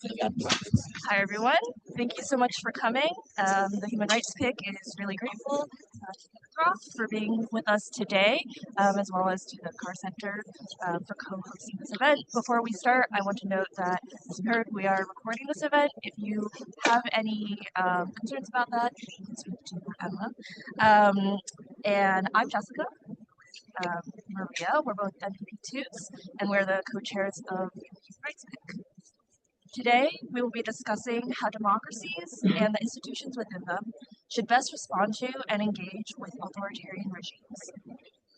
Hi, everyone. Thank you so much for coming. The Human Rights PIC is really grateful to Kenneth Roth for being with us today, as well as to the Carr Center for co-hosting this event. Before we start, I want to note that, as you heard, we are recording this event. If you have any concerns about that, you can speak to Emma. And I'm Jessica. Maria, we're both MPP2s, and we're the co-chairs of the Human Rights PIC. Today, we will be discussing how democracies and the institutions within them should best respond to and engage with authoritarian regimes.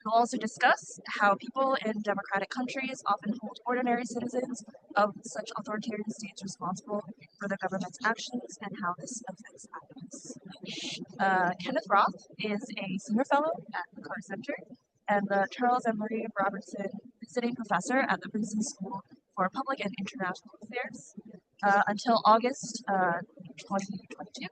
We'll also discuss how people in democratic countries often hold ordinary citizens of such authoritarian states responsible for the government's actions and how this affects activists. Kenneth Roth is a senior fellow at the Carr Center and the Charles and Marie Robertson visiting professor at the Princeton School for Public and International Affairs. Until August 2022,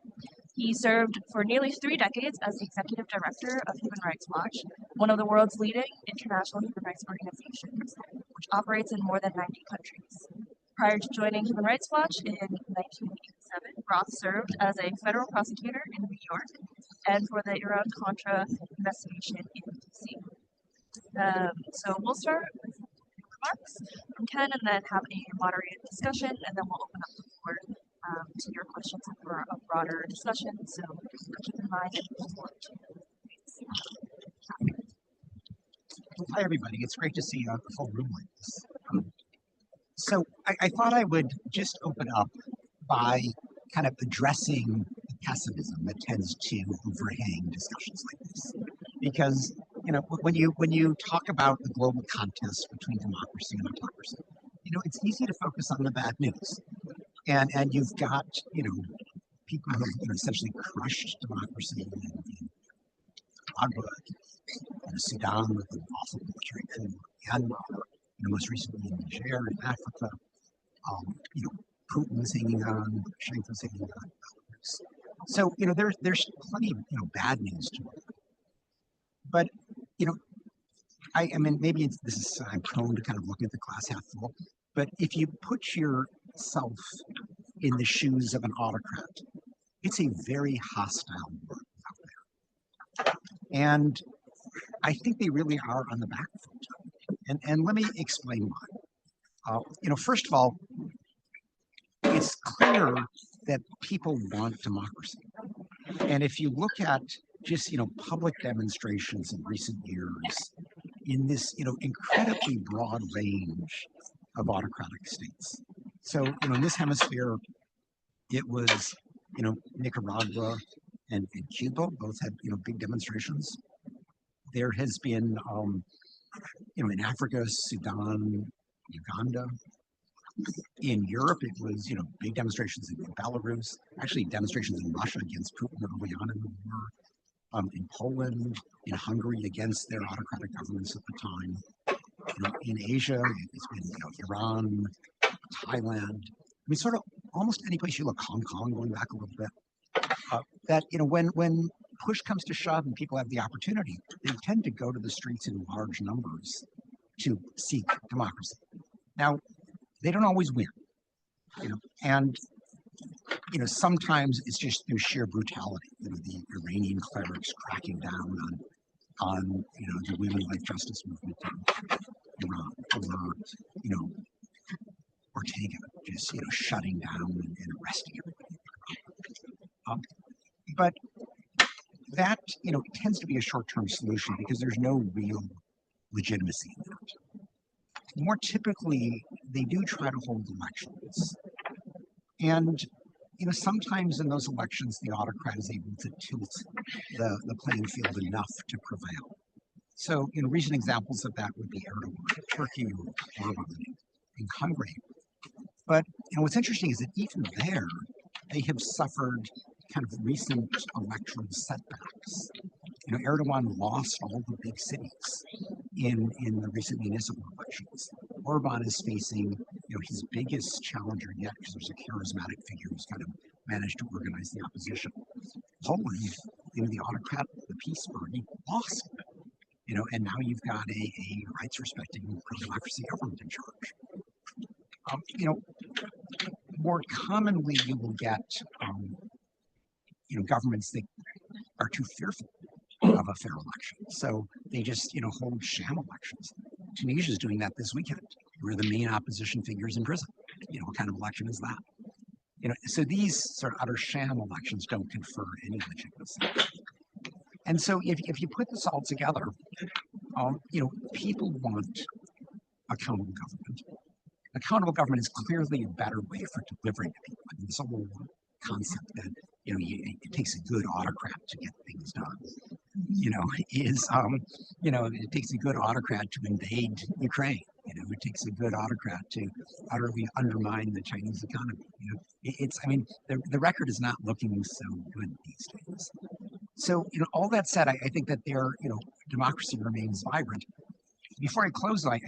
he served for nearly 3 decades as the executive director of Human Rights Watch, one of the world's leading international human rights organizations, which operates in more than 90 countries. Prior to joining Human Rights Watch in 1987, Roth served as a federal prosecutor in New York and for the Iran-Contra investigation in DC. So we'll start with remarks from Ken and then have a moderated discussion, and then we'll open up the floor to your questions for a broader discussion. So keep in mind that you want to. Hi, everybody. It's great to see a full room like this. So I thought I would just open up by kind of addressing the pessimism that tends to overhang discussions like this. Because, you know, when you talk about the global contest between democracy and autocracy, you know, it's easy to focus on the bad news. And you've got, you know, people who have, you know, essentially crushed democracy in Nicaragua, in Sudan with an awful military coup, in Myanmar, you know, most recently in Niger, in Africa. You know, Putin was hanging on, Shank was hanging on. So, you know, there's plenty of, you know, bad news to it. But, you know, I mean, maybe I'm prone to kind of look at the glass half full, but if you put yourself in the shoes of an autocrat, it's a very hostile world out there. And I think they really are on the back foot. And let me explain why. You know, first of all, it's clear that people want democracy. And if you look at just, you know, public demonstrations in recent years in this, you know, incredibly broad range of autocratic states. So, you know, in this hemisphere, it was, you know, Nicaragua and Cuba both had, you know, big demonstrations. There has been, you know, in Africa, Sudan, Uganda. In Europe, it was, you know, big demonstrations in Belarus, actually demonstrations in Russia against Putin early on in the war, in Poland, in Hungary against their autocratic governments at the time. You know, in Asia, it's been, you know, Iran, Thailand. I mean, sort of almost any place you look, Hong Kong going back a little bit. That, you know, when push comes to shove and people have the opportunity, they tend to go to the streets in large numbers to seek democracy. Now, they don't always win, you know, and, you know, sometimes it's just through sheer brutality. You know, the Iranian clerics cracking down on you know, the women life justice movement in Iran, or, you know, Ortega just, you know, shutting down and arresting everybody. But that, you know, tends to be a short-term solution because there's no real legitimacy in that. More typically, they do try to hold elections. And, you know, sometimes in those elections, the autocrat is able to tilt the playing field enough to prevail. So, you know, recent examples of that would be Erdogan in Turkey or Orban in Hungary. But, you know, what's interesting is that even there, they have suffered kind of recent electoral setbacks. You know, Erdogan lost all the big cities in the recent municipal elections. Orban is facing, you know, his biggest challenger yet, because there's a charismatic figure who's kind of managed to organize the opposition. Poland, you know, the autocrat, the peace party, lost, you know, and now you've got a rights-respecting pro-democracy government in charge. You know, more commonly you will get, governments that are too fearful of a fair election. So they just, hold sham elections. Tunisia is doing that this weekend, where the main opposition figures in prison. What kind of election is that? So these sort of utter sham elections don't confer any legitimacy. And so if you put this all together, people want accountable government. Accountable government is clearly a better way for delivering to people. I mean, this whole concept that it takes a good autocrat to get things done, it takes a good autocrat to invade Ukraine. It takes a good autocrat to utterly undermine the Chinese economy. The record is not looking so good these days. So, all that said, I think that democracy remains vibrant. Before I close, I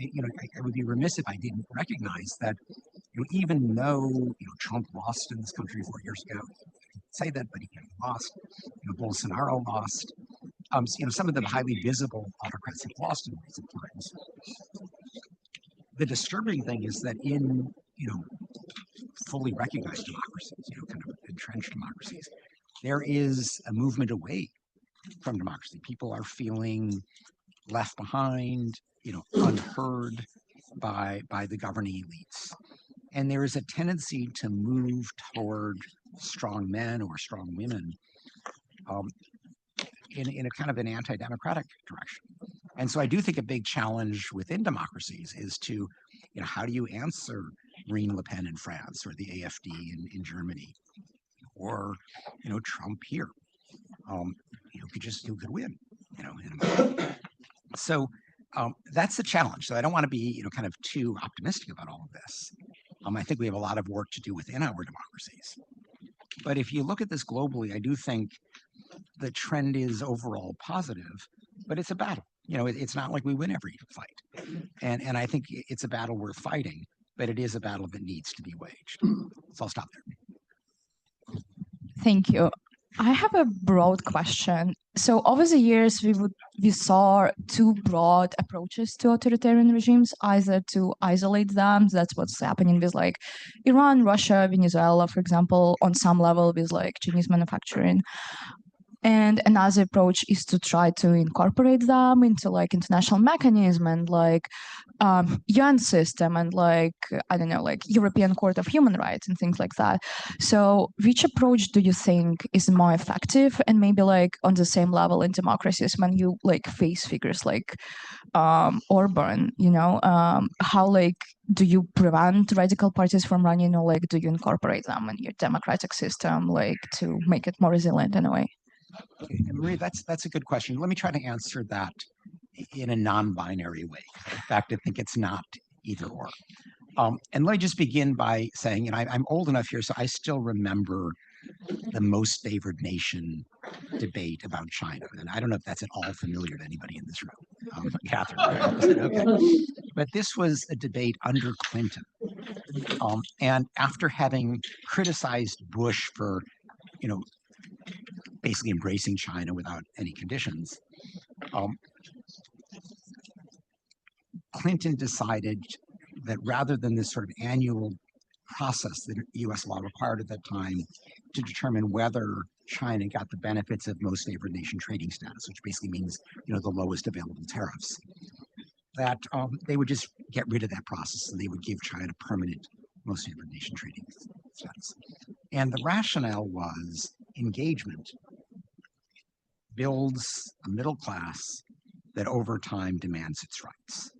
would be remiss if I didn't recognize that, even though Trump lost in this country 4 years ago, say that, but he lost. Bolsonaro lost. Some of the highly visible autocrats have lost in recent times. The disturbing thing is that in fully recognized democracies, kind of entrenched democracies, there is a movement away from democracy. People are feeling left behind, unheard by the governing elites. And there is a tendency to move toward strong men or strong women in a kind of an anti-democratic direction. And so I do think a big challenge within democracies is to, how do you answer Marine Le Pen in France or the AfD in Germany or, Trump here? Who could win, So that's the challenge. So I don't want to be, kind of too optimistic about all of this. I think we have a lot of work to do within our democracies. But if you look at this globally, I do think the trend is overall positive, but it's a battle. It's not like we win every fight. And I think it's a battle worth fighting, but it is a battle that needs to be waged. So I'll stop there. Thank you. I have a broad question. So over the years, we saw two broad approaches to authoritarian regimes, either to isolate them. That's what's happening with like Iran, Russia, Venezuela, for example, on some level with like Chinese manufacturing. And another approach is to try to incorporate them into like international mechanism and like UN system and like, I don't know, like European Court of Human Rights and things like that. So which approach do you think is more effective and maybe like on the same level in democracies when you like face figures like Orban, how like do you prevent radical parties from running or like do you incorporate them in your democratic system like to make it more resilient in a way? Okay, Marie, that's a good question. Let me try to answer that in a non-binary way. In fact, I think it's not either or. And let me just begin by saying, I'm old enough here, so I still remember the most favored nation debate about China. And I don't know if that's at all familiar to anybody in this room. Catherine, okay. But this was a debate under Clinton. And after having criticized Bush for, basically embracing China without any conditions, Clinton decided that rather than this sort of annual process that U.S. law required at that time to determine whether China got the benefits of most favored nation trading status, which basically means, the lowest available tariffs, that they would just get rid of that process and they would give China permanent most favored nation trading status. And the rationale was engagement builds a middle class that over time demands its rights.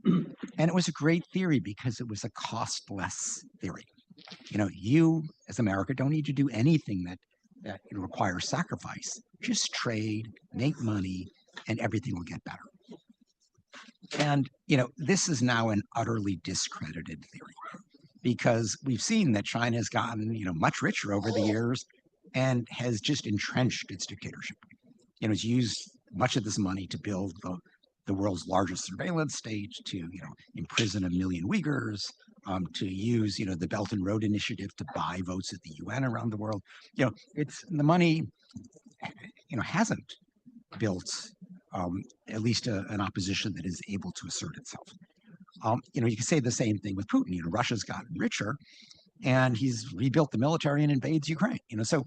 And it was a great theory because it was a costless theory. You as America don't need to do anything that requires sacrifice. Just trade, make money, and everything will get better. And, this is now an utterly discredited theory because we've seen that China has gotten, much richer over the years and has just entrenched its dictatorship. It's used much of this money to build the world's largest surveillance state, to imprison 1 million Uyghurs, to use the Belt and Road Initiative to buy votes at the UN around the world. It's the money hasn't built at least an opposition that is able to assert itself. You can say the same thing with Putin. Russia's gotten richer, and he's rebuilt the military and invades Ukraine. So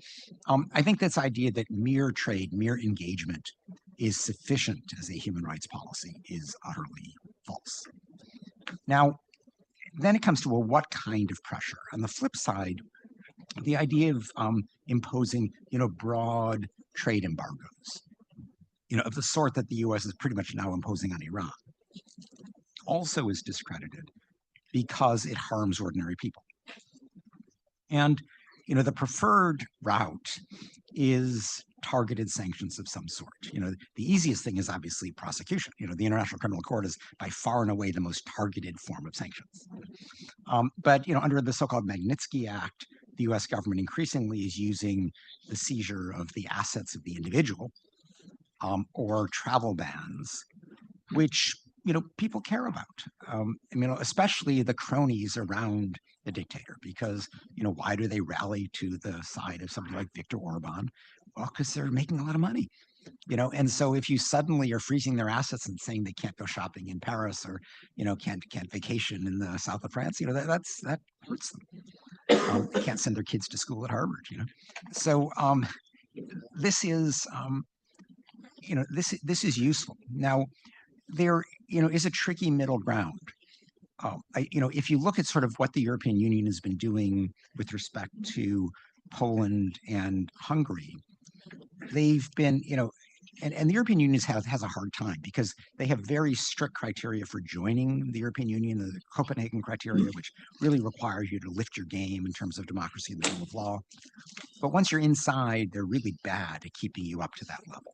I think this idea that mere trade, mere engagement is sufficient as a human rights policy is utterly false. Now, then it comes to, well, what kind of pressure? On the flip side, the idea of imposing, broad trade embargoes, of the sort that the U.S. is pretty much now imposing on Iran, also is discredited because it harms ordinary people. And, the preferred route is targeted sanctions of some sort. The easiest thing is obviously prosecution. The International Criminal Court is by far and away the most targeted form of sanctions. But, under the so-called Magnitsky Act, the U.S. government increasingly is using the seizure of the assets of the individual or travel bans, which people care about. Especially the cronies around the dictator, because why do they rally to the side of somebody like Viktor Orban? Well, because they're making a lot of money. And so if you suddenly are freezing their assets and saying they can't go shopping in Paris or can't vacation in the south of France, that hurts them. They can't send their kids to school at Harvard. So this is this is useful. Now, there is a tricky middle ground. If you look at sort of what the European Union has been doing with respect to Poland and Hungary, they've been, and the European Union has a hard time because they have very strict criteria for joining the European Union, the Copenhagen criteria, which really requires you to lift your game in terms of democracy and the rule of law. But once you're inside, they're really bad at keeping you up to that level.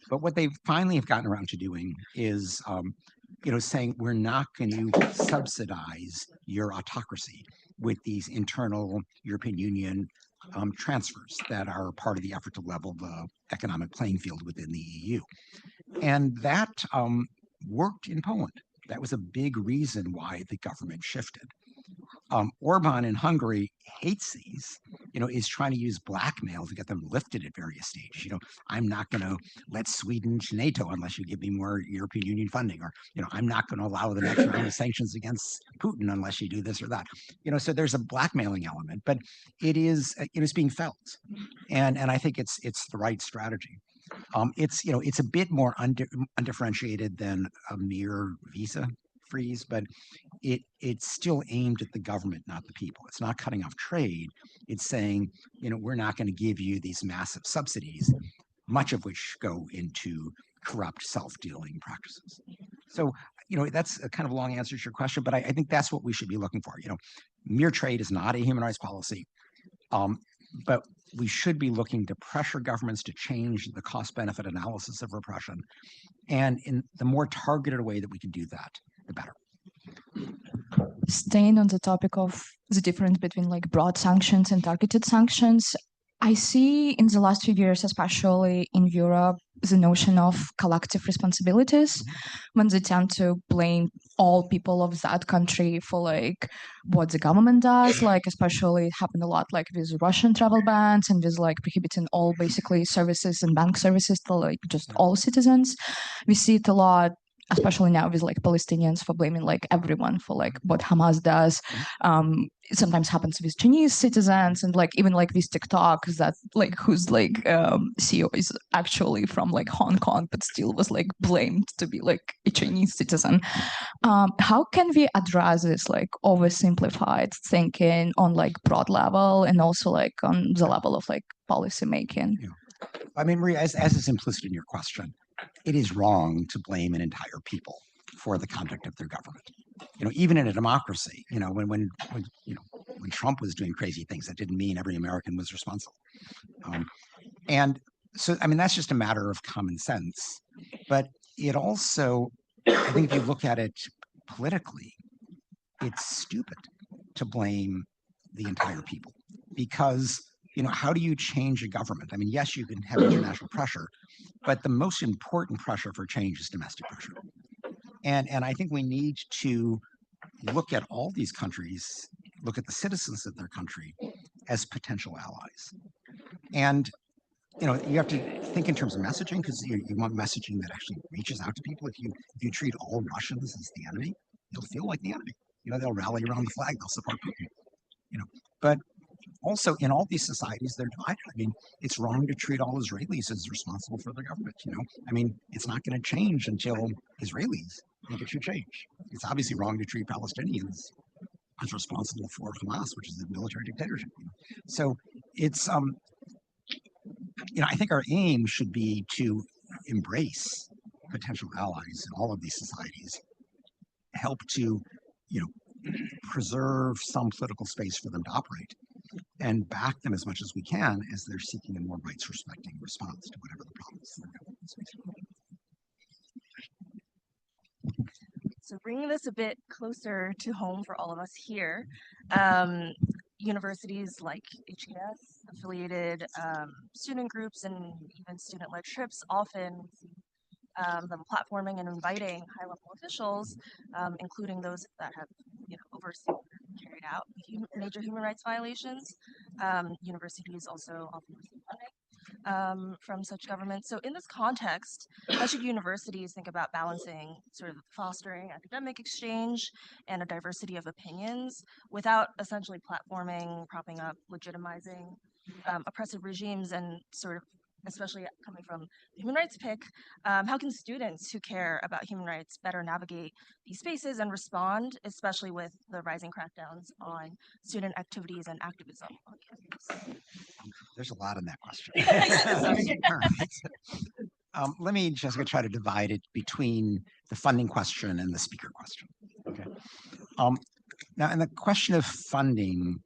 But what they finally have gotten around to doing is, saying we're not going to subsidize your autocracy with these internal European Union transfers that are part of the effort to level the economic playing field within the EU. And that worked in Poland. That was a big reason why the government shifted. Orban in Hungary hates these, is trying to use blackmail to get them lifted at various stages. I'm not going to let Sweden to NATO unless you give me more European Union funding, or, I'm not going to allow the next round of sanctions against Putin unless you do this or that. So there's a blackmailing element, but it is being felt. And I think it's the right strategy. It's a bit more undifferentiated than a mere visa freeze, but it's still aimed at the government, not the people. It's not cutting off trade. It's saying, we're not going to give you these massive subsidies, much of which go into corrupt self-dealing practices. So, that's a kind of long answer to your question, but I think that's what we should be looking for. Mere trade is not a human rights policy, but we should be looking to pressure governments to change the cost-benefit analysis of repression. And in the more targeted way that we can do that, the better. Staying on the topic of the difference between like broad sanctions and targeted sanctions, I see in the last few years, especially in Europe, the notion of collective responsibilities, when they tend to blame all people of that country for like what the government does, like especially it happened a lot like with Russian travel bans and with like prohibiting all basically services and bank services to like just all citizens. We see it a lot, especially now with like Palestinians, for blaming like everyone for like what Hamas does. It sometimes happens with Chinese citizens, and like even like with TikTok, that like whose like CEO is actually from like Hong Kong, but still was like blamed to be like a Chinese citizen. How can we address this like oversimplified thinking on like broad level and also like on the level of like policy making? Yeah. I mean, Maria, as is implicit in your question, it is wrong to blame an entire people for the conduct of their government. Even in a democracy, when Trump was doing crazy things, that didn't mean every American was responsible. And so, I mean, that's just a matter of common sense. But it also, I think if you look at it politically, it's stupid to blame the entire people, because how do you change a government? I mean, yes, you can have international pressure, but the most important pressure for change is domestic pressure. And I think we need to look at all these countries, look at the citizens of their country as potential allies. And you have to think in terms of messaging, because you want messaging that actually reaches out to people. If you treat all Russians as the enemy, you'll feel like the enemy. They'll rally around the flag, they'll support Putin. But also in all these societies, they're divided. I mean, it's wrong to treat all Israelis as responsible for the government, I mean, it's not going to change until Israelis think it should change. It's obviously wrong to treat Palestinians as responsible for Hamas, which is a military dictatorship. So it's, I think our aim should be to embrace potential allies in all of these societies, help to, preserve some political space for them to operate, and back them as much as we can as they're seeking a more rights respecting response to whatever the problems they're So bringing this a bit closer to home for all of us here, universities like HKS, affiliated student groups, and even student-led trips often see them platforming and inviting high-level officials, including those that have overseen or carried out major human rights violations. Universities also often receive funding from such governments. So in this context, how should universities think about balancing sort of fostering academic exchange and a diversity of opinions without essentially platforming, propping up, legitimizing oppressive regimes, and sort of, especially coming from the human rights pick, how can students who care about human rights better navigate these spaces and respond, especially with the rising crackdowns on student activities and activism on campus? There's a lot in that question. All right. Let me, Jessica, try to divide it between the funding question and the speaker question. Okay. Now, in the question of funding,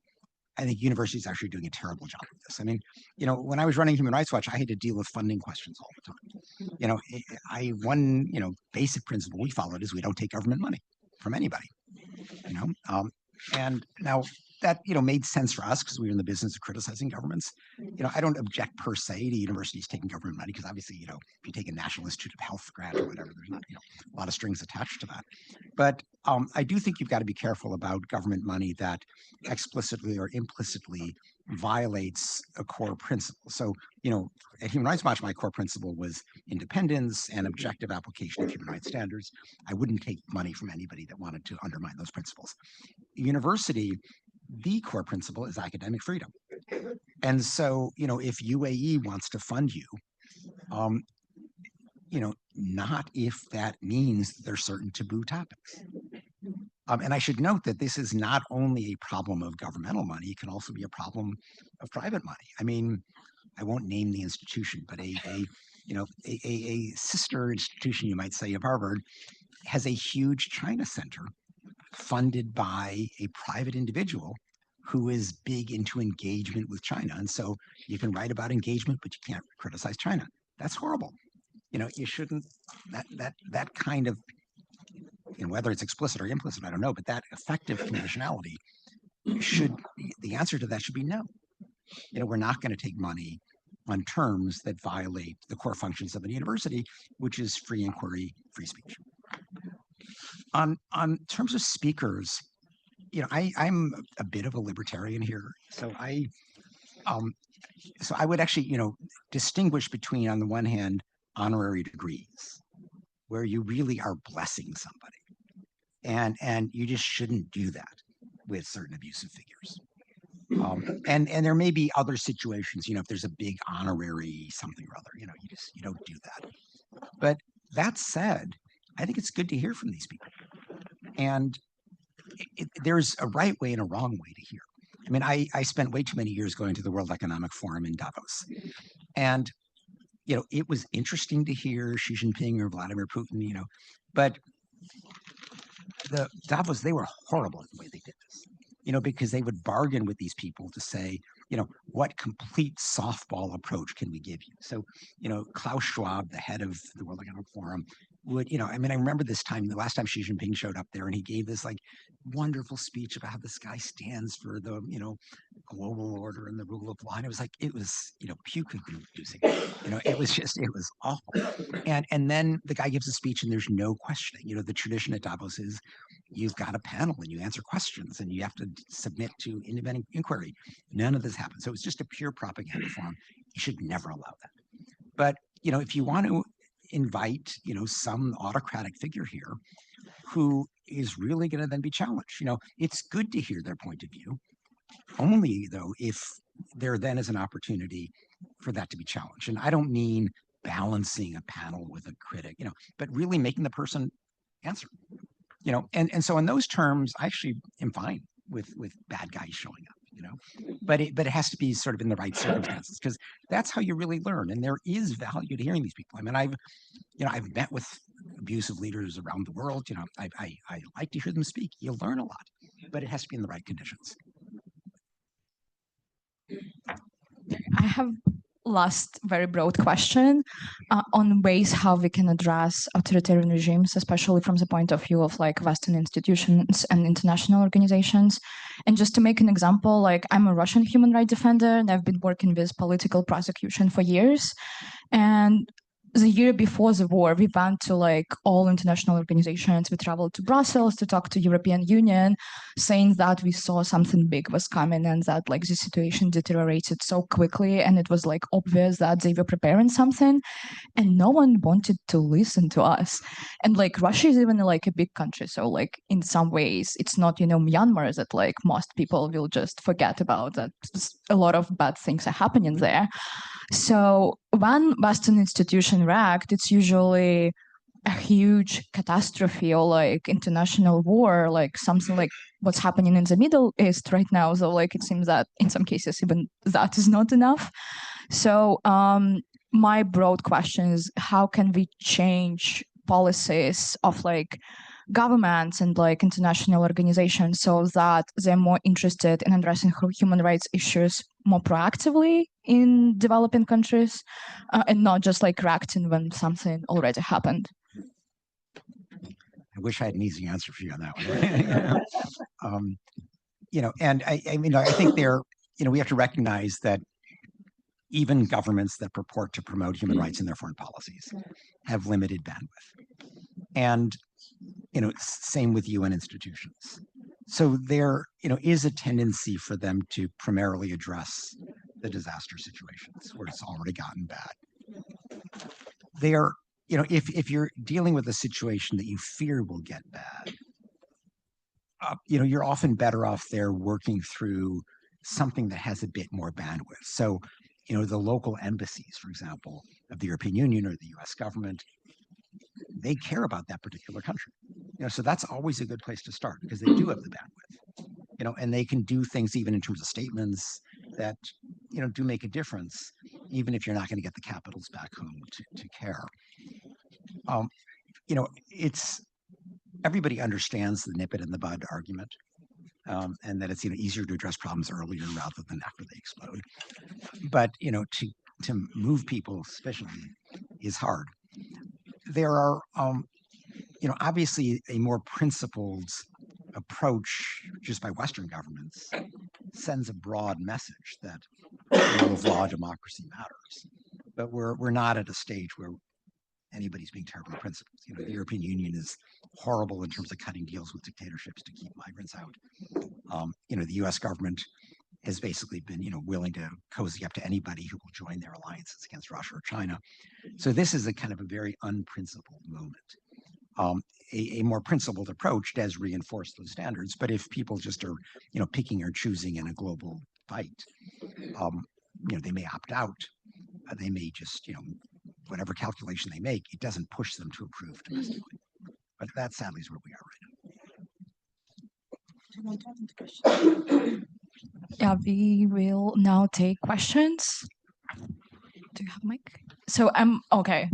I think universities are actually doing a terrible job of this. I mean, when I was running Human Rights Watch, I had to deal with funding questions all the time. One basic principle we followed is we don't take government money from anybody. And now that made sense for us because we were in the business of criticizing governments. I don't object per se to universities taking government money because obviously, if you take a National Institute of Health grant or whatever, there's not a lot of strings attached to that. But I do think you've got to be careful about government money that explicitly or implicitly violates a core principle. So, at Human Rights Watch, my core principle was independence and objective application of human rights standards. I wouldn't take money from anybody that wanted to undermine those principles. University, the core principle is academic freedom. And so, if UAE wants to fund you, not if that means there's certain taboo topics. And I should note that this is not only a problem of governmental money, it can also be a problem of private money. I mean, I won't name the institution, but a sister institution, you might say, of Harvard has a huge China center funded by a private individual who is big into engagement with China. And so you can write about engagement, but you can't criticize China. That's horrible. You shouldn't, that kind of, whether it's explicit or implicit, I don't know, but that effective conditionality the answer to that should be no. We're not going to take money on terms that violate the core functions of a university, which is free inquiry, free speech. On terms of speakers, I'm a bit of a libertarian here, so I would actually, distinguish between, on the one hand, honorary degrees, where you really are blessing somebody, and you just shouldn't do that with certain abusive figures. And there may be other situations, if there's a big honorary something or other, you don't do that. But that said, I think it's good to hear from these people. And there's a right way and a wrong way to hear. I mean, I spent way too many years going to the World Economic Forum in Davos. And, it was interesting to hear Xi Jinping or Vladimir Putin, but the Davos, they were horrible at the way they did this, because they would bargain with these people to say, what complete softball approach can we give you? So, Klaus Schwab, the head of the World Economic Forum, would, I remember this time, the last time Xi Jinping showed up there and he gave this wonderful speech about how this guy stands for the, global order and the rule of law. And it was, puke-inducing. It was awful. And then the guy gives a speech and there's no questioning. The tradition at Davos is you've got a panel and you answer questions and you have to submit to independent inquiry. None of this happened. So it was just a pure propaganda forum. You should never allow that. But, if you want to invite, some autocratic figure here who is really going to then be challenged, it's good to hear their point of view. only though if there then is an opportunity for that to be challenged. And I don't mean balancing a panel with a critic, but really making the person answer, and so in those terms, I actually am fine with bad guys showing up, but it has to be sort of in the right circumstances, because that's how you really learn. And there is value to hearing these people. I mean, I've met with abusive leaders around the world. I like to hear them speak. You learn a lot, but it has to be in the right conditions. I have last very broad question on ways how we can address authoritarian regimes, especially from the point of view of like Western institutions and international organizations. And just to make an example, like I'm a Russian human rights defender and I've been working with political prosecution for years. And the year before the war, we went to like all international organizations. We traveled to Brussels to talk to European Union, saying that we saw something big was coming and that like the situation deteriorated so quickly. And it was like obvious that they were preparing something and no one wanted to listen to us. And like Russia is even like a big country. So like in some ways, it's not, Myanmar that like most people will just forget about that. A lot of bad things are happening there. So when Western institution react, it's usually a huge catastrophe or like international war, like something like what's happening in the Middle East right now. So like it seems that in some cases even that is not enough. So my broad question is how can we change policies of like governments and like international organizations so that they're more interested in addressing human rights issues more proactively in developing countries and not just like reacting when something already happened? I wish I had an easy answer for you on that one. And I think we have to recognize that even governments that purport to promote human rights in their foreign policies have limited bandwidth. And same with UN institutions. So there, is a tendency for them to primarily address the disaster situations where it's already gotten bad. There, if you're dealing with a situation that you fear will get bad, you're often better off there working through something that has a bit more bandwidth. So, the local embassies, for example, of the European Union or the US government, they care about that particular country. So that's always a good place to start because they do have the bandwidth, and they can do things even in terms of statements that, do make a difference, even if you're not going to get the capitals back home to care. It's everybody understands the nip it in the bud argument, and that it's easier to address problems earlier rather than after they explode. But to move people sufficiently is hard. There are obviously a more principled approach just by Western governments sends a broad message that rule of law, democracy matters. But we're not at a stage where anybody's being terribly principled. The European Union is horrible in terms of cutting deals with dictatorships to keep migrants out. The US government has basically been, willing to cozy up to anybody who will join their alliances against Russia or China. So this is a kind of a very unprincipled moment. A more principled approach does reinforce those standards, but if people just are, picking or choosing in a global fight, they may opt out. They may just, whatever calculation they make, it doesn't push them to approve domestically. But that sadly is where we are right now. Yeah, we will now take questions. Do you have a mic? So I'm okay.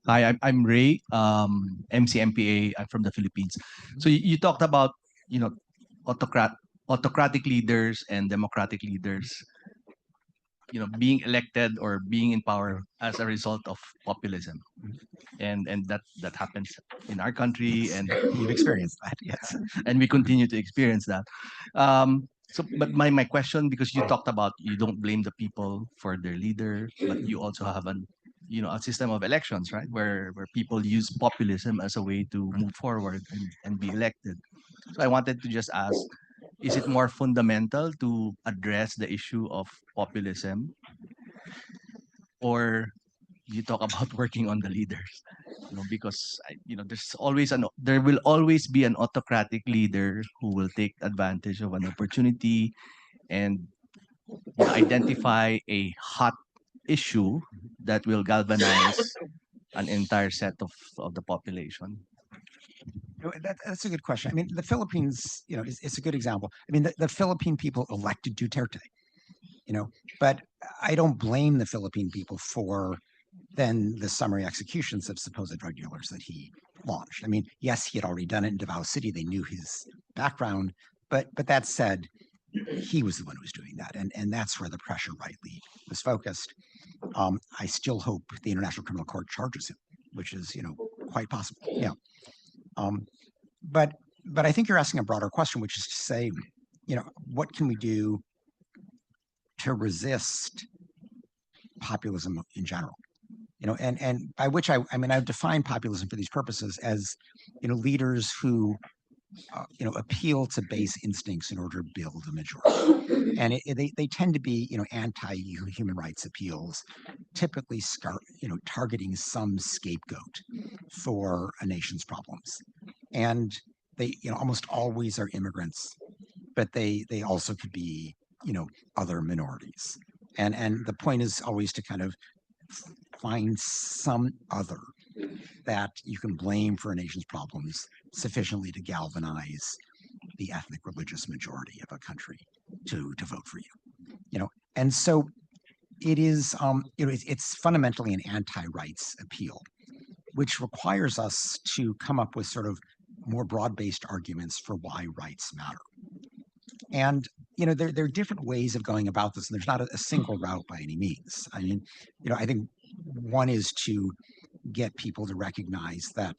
Hi, I'm Ray, MCMPA. I'm from the Philippines. So you talked about, autocratic leaders and democratic leaders, being elected or being in power as a result of populism, and that happens in our country, and You've experienced that, yes. and we continue to experience that. But my question, because you talked about you don't blame the people for their leader, but you also have a system of elections, right, where people use populism as a way to move forward and be elected. So I wanted to just ask, is it more fundamental to address the issue of populism, or you talk about working on the leaders? Because there will always be an autocratic leader who will take advantage of an opportunity and identify a hot issue that will galvanize an entire set of the population. That's a good question. I mean, the Philippines, is a good example. I mean, the Philippine people elected Duterte, but I don't blame the Philippine people for then the summary executions of supposed drug dealers that he launched. I mean, yes, he had already done it in Davao City. They knew his background, but that said, he was the one who was doing that, and that's where the pressure rightly was focused. I still hope the International Criminal Court charges him, which is quite possible. Yeah. But I think you're asking a broader question, which is to say, what can we do to resist populism in general? And by which I mean, I've defined populism for these purposes as, leaders who, appeal to base instincts in order to build a majority. And they tend to be, anti-human rights appeals, typically targeting some scapegoat for a nation's problems. And they, almost always are immigrants, but they also could be, other minorities. And the point is always to kind of find some other that you can blame for a nation's problems sufficiently to galvanize the ethnic religious majority of a country to vote for you. And so it is it's fundamentally an anti-rights appeal, which requires us to come up with sort of more broad-based arguments for why rights matter. And there are different ways of going about this, and there's not a single route by any means. I mean, I think one is to get people to recognize that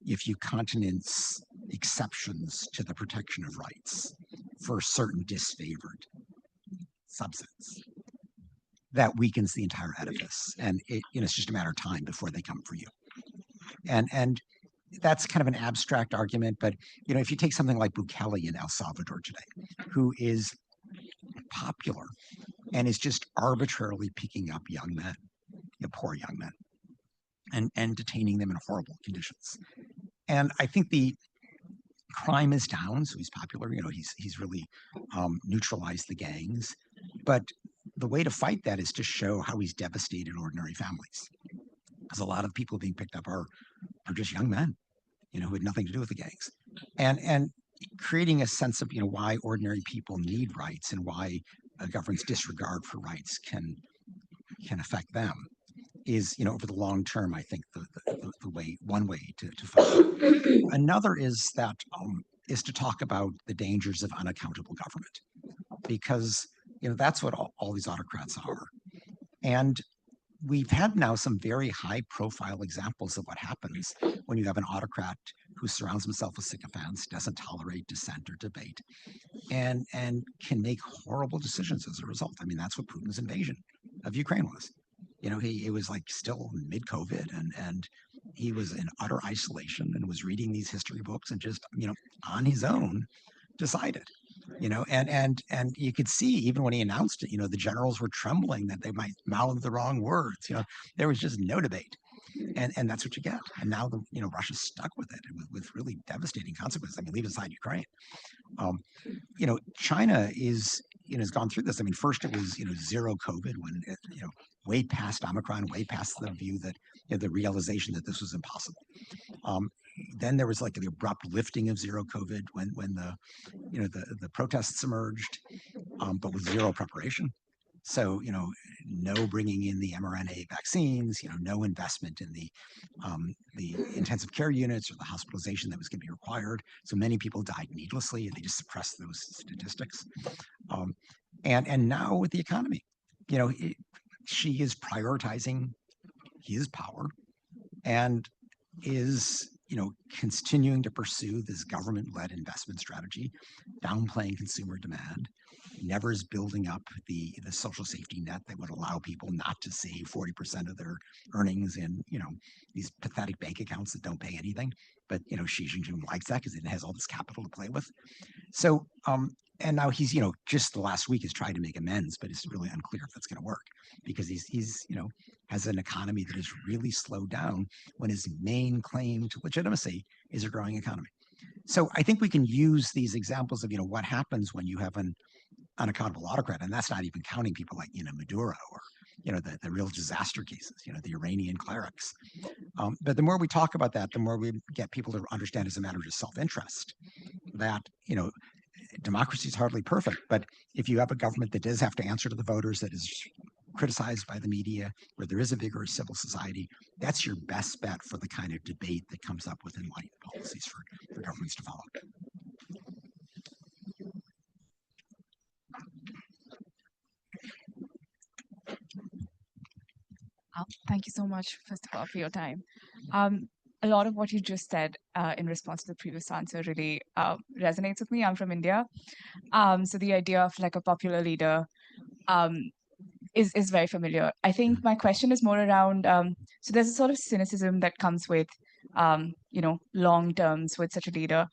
if you countenance exceptions to the protection of rights for certain disfavored subsets, that weakens the entire edifice, and it's just a matter of time before they come for you. And that's kind of an abstract argument, but if you take something like Bukele in El Salvador today, who is popular and is just arbitrarily picking up young men, poor young men, and detaining them in horrible conditions. And I think the crime is down, so he's popular. He's really neutralized the gangs. But the way to fight that is to show how he's devastated ordinary families, because a lot of people being picked up are just young men, who had nothing to do with the gangs, and creating a sense of why ordinary people need rights and why a government's disregard for rights can affect them is over the long term, I think one way to fight. Another is that is to talk about the dangers of unaccountable government, because that's what all these autocrats are. And we've had now some very high profile examples of what happens when you have an autocrat who surrounds himself with sycophants, doesn't tolerate dissent or debate, and can make horrible decisions as a result. I mean, that's what Putin's invasion of Ukraine was. He was like still mid-COVID, and he was in utter isolation and was reading these history books and just, on his own decided. And you could see even when he announced it, the generals were trembling that they might mouth the wrong words. There was just no debate, and that's what you get. And now Russia's stuck with it with really devastating consequences. I mean, leave aside Ukraine. China has gone through this. I mean, first it was zero COVID when way past Omicron, way past the view that the realization that this was impossible. Then there was like the abrupt lifting of zero COVID when the protests emerged, but with zero preparation. So no bringing in the mRNA vaccines, no investment in the intensive care units or the hospitalization that was going to be required. So many people died needlessly, and they just suppressed those statistics. And now with the economy, she is prioritizing his power and is continuing to pursue this government-led investment strategy, downplaying consumer demand, never is building up the social safety net that would allow people not to save 40% of their earnings in these pathetic bank accounts that don't pay anything. But Xi Jinping likes that because it has all this capital to play with. So and now he's, just the last week has tried to make amends, but it's really unclear if that's going to work because he's has an economy that has really slowed down when his main claim to legitimacy is a growing economy. So I think we can use these examples of, what happens when you have an unaccountable autocrat, and that's not even counting people like, Maduro or, the real disaster cases, the Iranian clerics. But the more we talk about that, the more we get people to understand as a matter of self-interest that, democracy is hardly perfect, but if you have a government that does have to answer to the voters, that is criticized by the media, where there is a vigorous civil society, that's your best bet for the kind of debate that comes up with enlightened policies for governments to follow. Thank you so much, first of all, for your time. A lot of what you just said in response to the previous answer really resonates with me. I'm from India. So the idea of like a popular leader is very familiar. I think my question is more around, so there's a sort of cynicism that comes with, long terms with such a leader.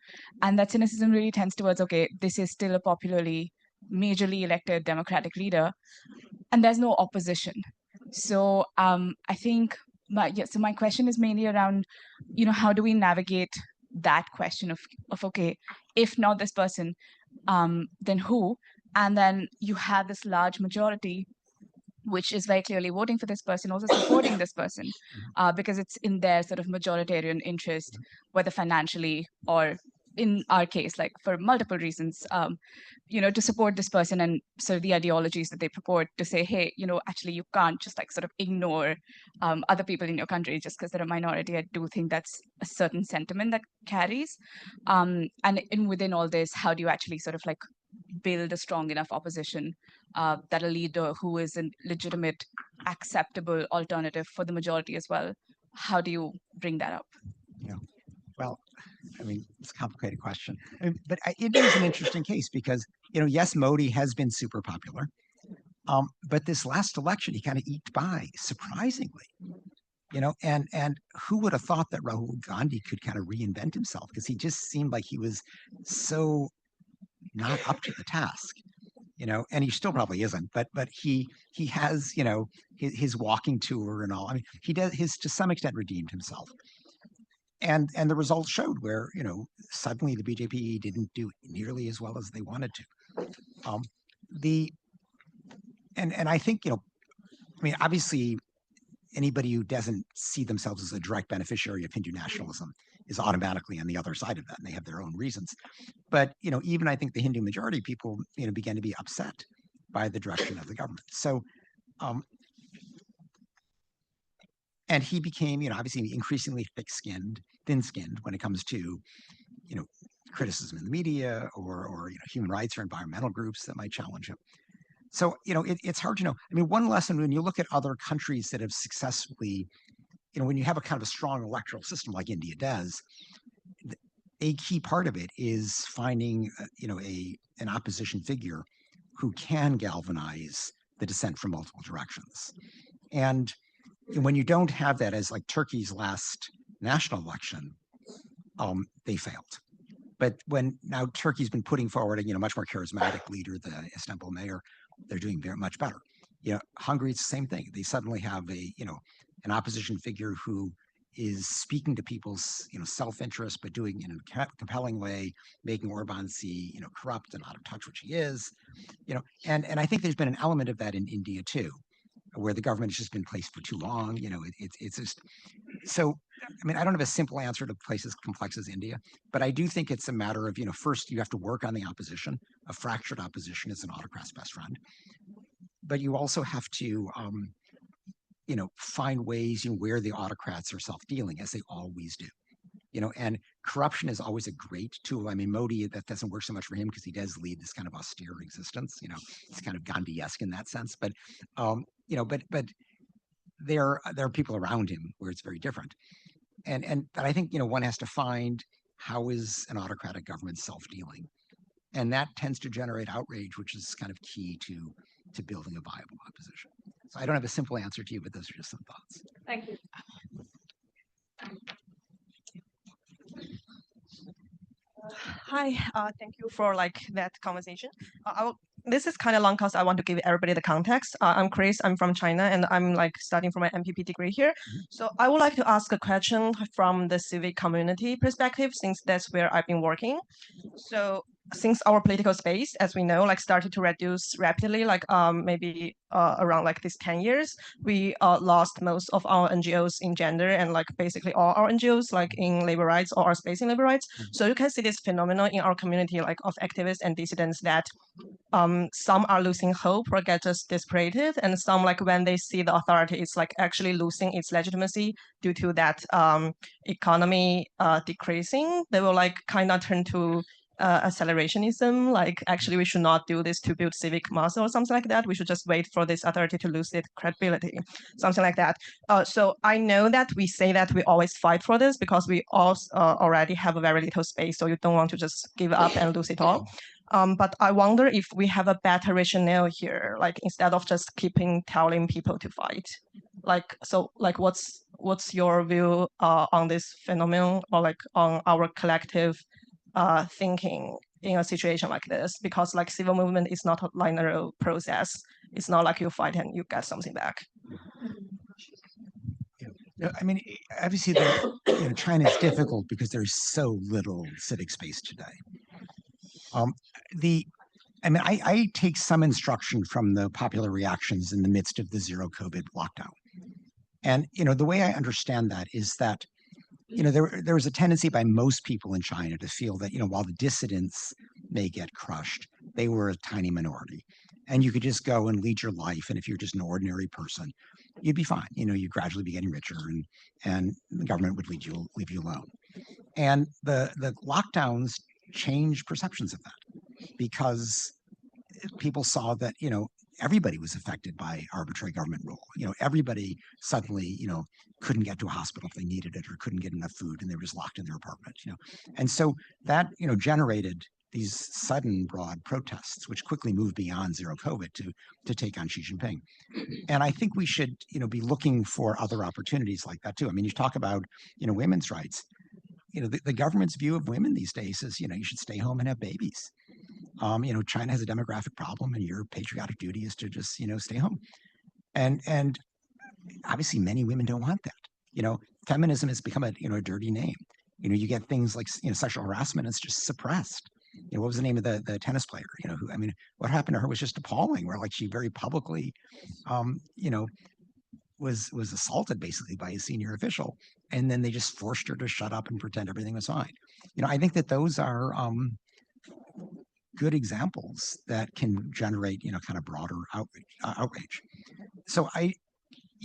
And that cynicism really tends towards, okay, this is still a majorly elected democratic leader, and there's no opposition. So I think my question is mainly around, how do we navigate that question of okay, if not this person, then who? And then you have this large majority which is very clearly voting for this person, also supporting this person, because it's in their sort of majoritarian interest, whether financially or in our case, like for multiple reasons, to support this person and sort of the ideologies that they purport to say, hey, actually you can't just like sort of ignore other people in your country just because they're a minority. I do think that's a certain sentiment that carries. And within all this, how do you actually sort of like build a strong enough opposition that a leader who is a legitimate, acceptable alternative for the majority as well, how do you bring that up? Yeah. Well, I mean, it's a complicated question, but it is an interesting case because, yes, Modi has been super popular, but this last election, he kind of eked by surprisingly, and who would have thought that Rahul Gandhi could kind of reinvent himself because he just seemed like he was so not up to the task, and he still probably isn't, but he has, his walking tour and all. I mean, he's to some extent redeemed himself. And the results showed where, suddenly the BJP didn't do nearly as well as they wanted to. And I think, I mean, obviously, anybody who doesn't see themselves as a direct beneficiary of Hindu nationalism is automatically on the other side of that, and they have their own reasons. But, even I think the Hindu majority people, began to be upset by the direction of the government. So, and he became, obviously increasingly thin-skinned when it comes to, criticism in the media or human rights or environmental groups that might challenge him. So, it's hard to know. I mean, one lesson when you look at other countries that have successfully, when you have a kind of a strong electoral system like India does, a key part of it is finding, an opposition figure who can galvanize the dissent from multiple directions. And when you don't have that, as like Turkey's last national election, they failed. But when now Turkey's been putting forward a much more charismatic leader, the Istanbul mayor, they're doing very much better. Hungary, it's the same thing. They suddenly have an opposition figure who is speaking to people's self-interest, but doing it in a compelling way, making Orban see corrupt and out of touch, which he is. And I think there's been an element of that in India too, where the government has just been placed for too long. It's just so. I mean, I don't have a simple answer to places complex as India, but I do think it's a matter of first you have to work on the opposition. A fractured opposition is an autocrat's best friend, but you also have to find ways where the autocrats are self-dealing, as they always do. And corruption is always a great tool. I mean, Modi, that doesn't work so much for him because he does lead this kind of austere existence. It's kind of Gandhi-esque in that sense. But but there are people around him where it's very different. But I think one has to find how is an autocratic government self-dealing, and that tends to generate outrage, which is kind of key to building a viable opposition. So I don't have a simple answer to you, but those are just some thoughts. Thank you. Hi, thank you for that conversation. This is kind of long because I want to give everybody the context. I'm Chris. I'm from China, and I'm studying for my MPP degree here. So I would like to ask a question from the civic community perspective, since that's where I've been working. So since our political space, as we know, started to reduce rapidly, maybe around this 10 years, we lost most of our NGOs in gender and basically all our NGOs in labor rights or our space in labor rights. So you can see this phenomenon in our community of activists and dissidents that some are losing hope or get just dispirited, and some when they see the authority is actually losing its legitimacy due to that economy decreasing, they will kind of turn to accelerationism, actually we should not do this to build civic muscle or something like that. We should just wait for this authority to lose its credibility, something like that. So I know that we say that we always fight for this because we also already have a very little space, so you don't want to just give up and lose it all. But I wonder if we have a better rationale here, instead of just keeping telling people to fight. What's your view on this phenomenon, or on our collective thinking in a situation like this? Because civil movement is not a linear process. It's not like you fight and you get something back. Yeah, I mean, obviously, China is difficult because there's so little civic space today. I take some instruction from the popular reactions in the midst of the zero COVID lockdown. And, the way I understand that is that, there was a tendency by most people in China to feel that, while the dissidents may get crushed, they were a tiny minority. And you could just go and lead your life. And if you're just an ordinary person, you'd be fine. You'd gradually be getting richer and the government would leave you alone. And the lockdowns changed perceptions of that, because people saw that, everybody was affected by arbitrary government rule. Everybody suddenly, couldn't get to a hospital if they needed it, or couldn't get enough food, and they were just locked in their apartment. And so that, generated these sudden broad protests, which quickly moved beyond zero COVID to take on Xi Jinping. And I think we should, be looking for other opportunities like that too. I mean, you talk about, women's rights. The government's view of women these days is, you should stay home and have babies. China has a demographic problem, and your patriotic duty is to just, stay home. And obviously, many women don't want that. Feminism has become a dirty name. You get things like sexual harassment is just suppressed. What was the name of the tennis player? What happened to her was just appalling. Where she very publicly, was assaulted basically by a senior official, and then they just forced her to shut up and pretend everything was fine. I think that those are good examples that can generate, kind of broader outrage. So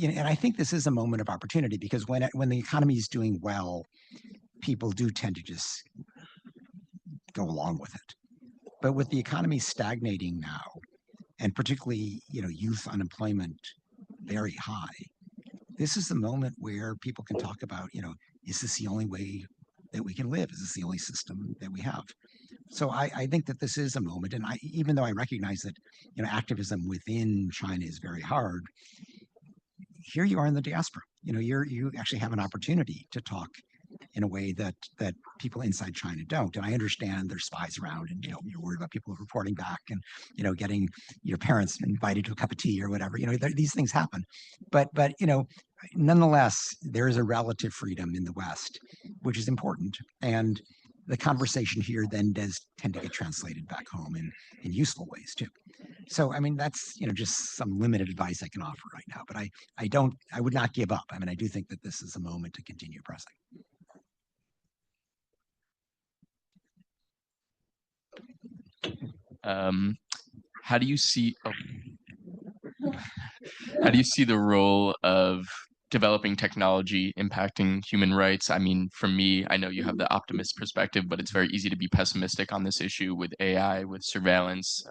and I think this is a moment of opportunity, because when the economy is doing well, people do tend to just go along with it. But with the economy stagnating now, and particularly, youth unemployment very high, this is the moment where people can talk about, is this the only way that we can live? Is this the only system that we have? So I think that this is a moment, and even though I recognize that activism within China is very hard, here you are in the diaspora. You actually have an opportunity to talk in a way that people inside China don't. And I understand there's spies around, and you're worried about people reporting back, and getting your parents invited to a cup of tea or whatever. These things happen, but nonetheless, there is a relative freedom in the West, which is important. And the conversation here then does tend to get translated back home in useful ways too. So, that's, just some limited advice I can offer right now, but I would not give up. I do think that this is a moment to continue pressing. How do you see the role of developing technology impacting human rights? I mean, for me, I know you have the optimist perspective, but it's very easy to be pessimistic on this issue with AI, with surveillance.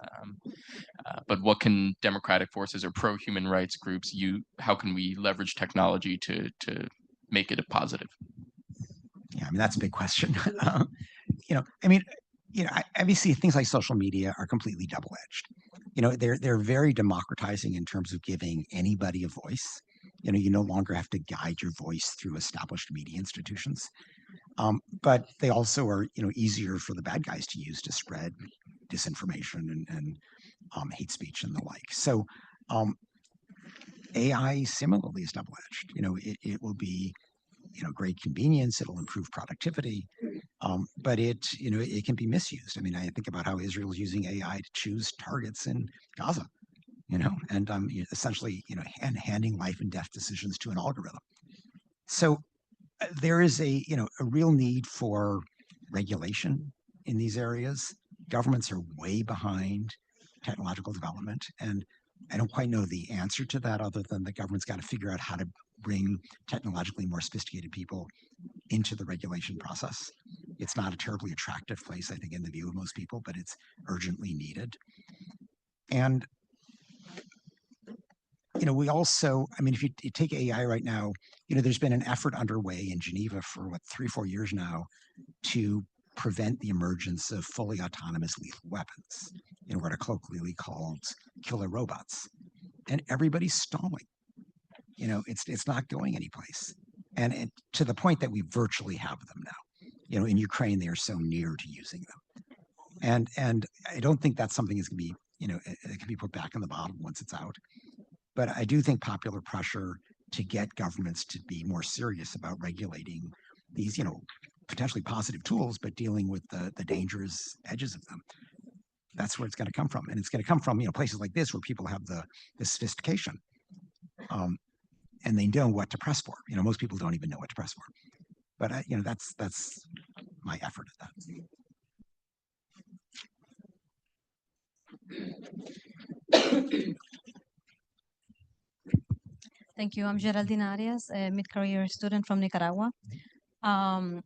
But what can democratic forces or pro-human rights groups how can we leverage technology to make it a positive? Yeah, that's a big question. Obviously things like social media are completely double-edged. They're very democratizing in terms of giving anybody a voice. You no longer have to guide your voice through established media institutions. But they also are, easier for the bad guys to use to spread disinformation and hate speech and the like. So AI similarly is double-edged. It will be, great convenience. It'll improve productivity, but it can be misused. I mean, I think about how Israel is using AI to choose targets in Gaza, and essentially, and handing life and death decisions to an algorithm. So there is a real need for regulation in these areas. Governments are way behind technological development, and I don't quite know the answer to that other than the government's got to figure out how to bring technologically more sophisticated people into the regulation process. It's not a terribly attractive place, I think, in the view of most people, but it's urgently needed. And we also, I mean, if you take AI right now, there's been an effort underway in Geneva for 3-4 years now to prevent the emergence of fully autonomous lethal weapons, what are colloquially called killer robots. And everybody's stalling. It's not going anyplace. And to the point that we virtually have them now. In Ukraine, they are so near to using them. And I don't think that's something that's going to be, it can be put back in the bottle once it's out. But I do think popular pressure to get governments to be more serious about regulating these, potentially positive tools, but dealing with the dangerous edges of them. That's where it's going to come from. And it's going to come from, places like this where people have the sophistication. And they know what to press for. Most people don't even know what to press for. But that's my effort at that. Thank you. I'm Geraldine Arias, a mid-career student from Nicaragua. I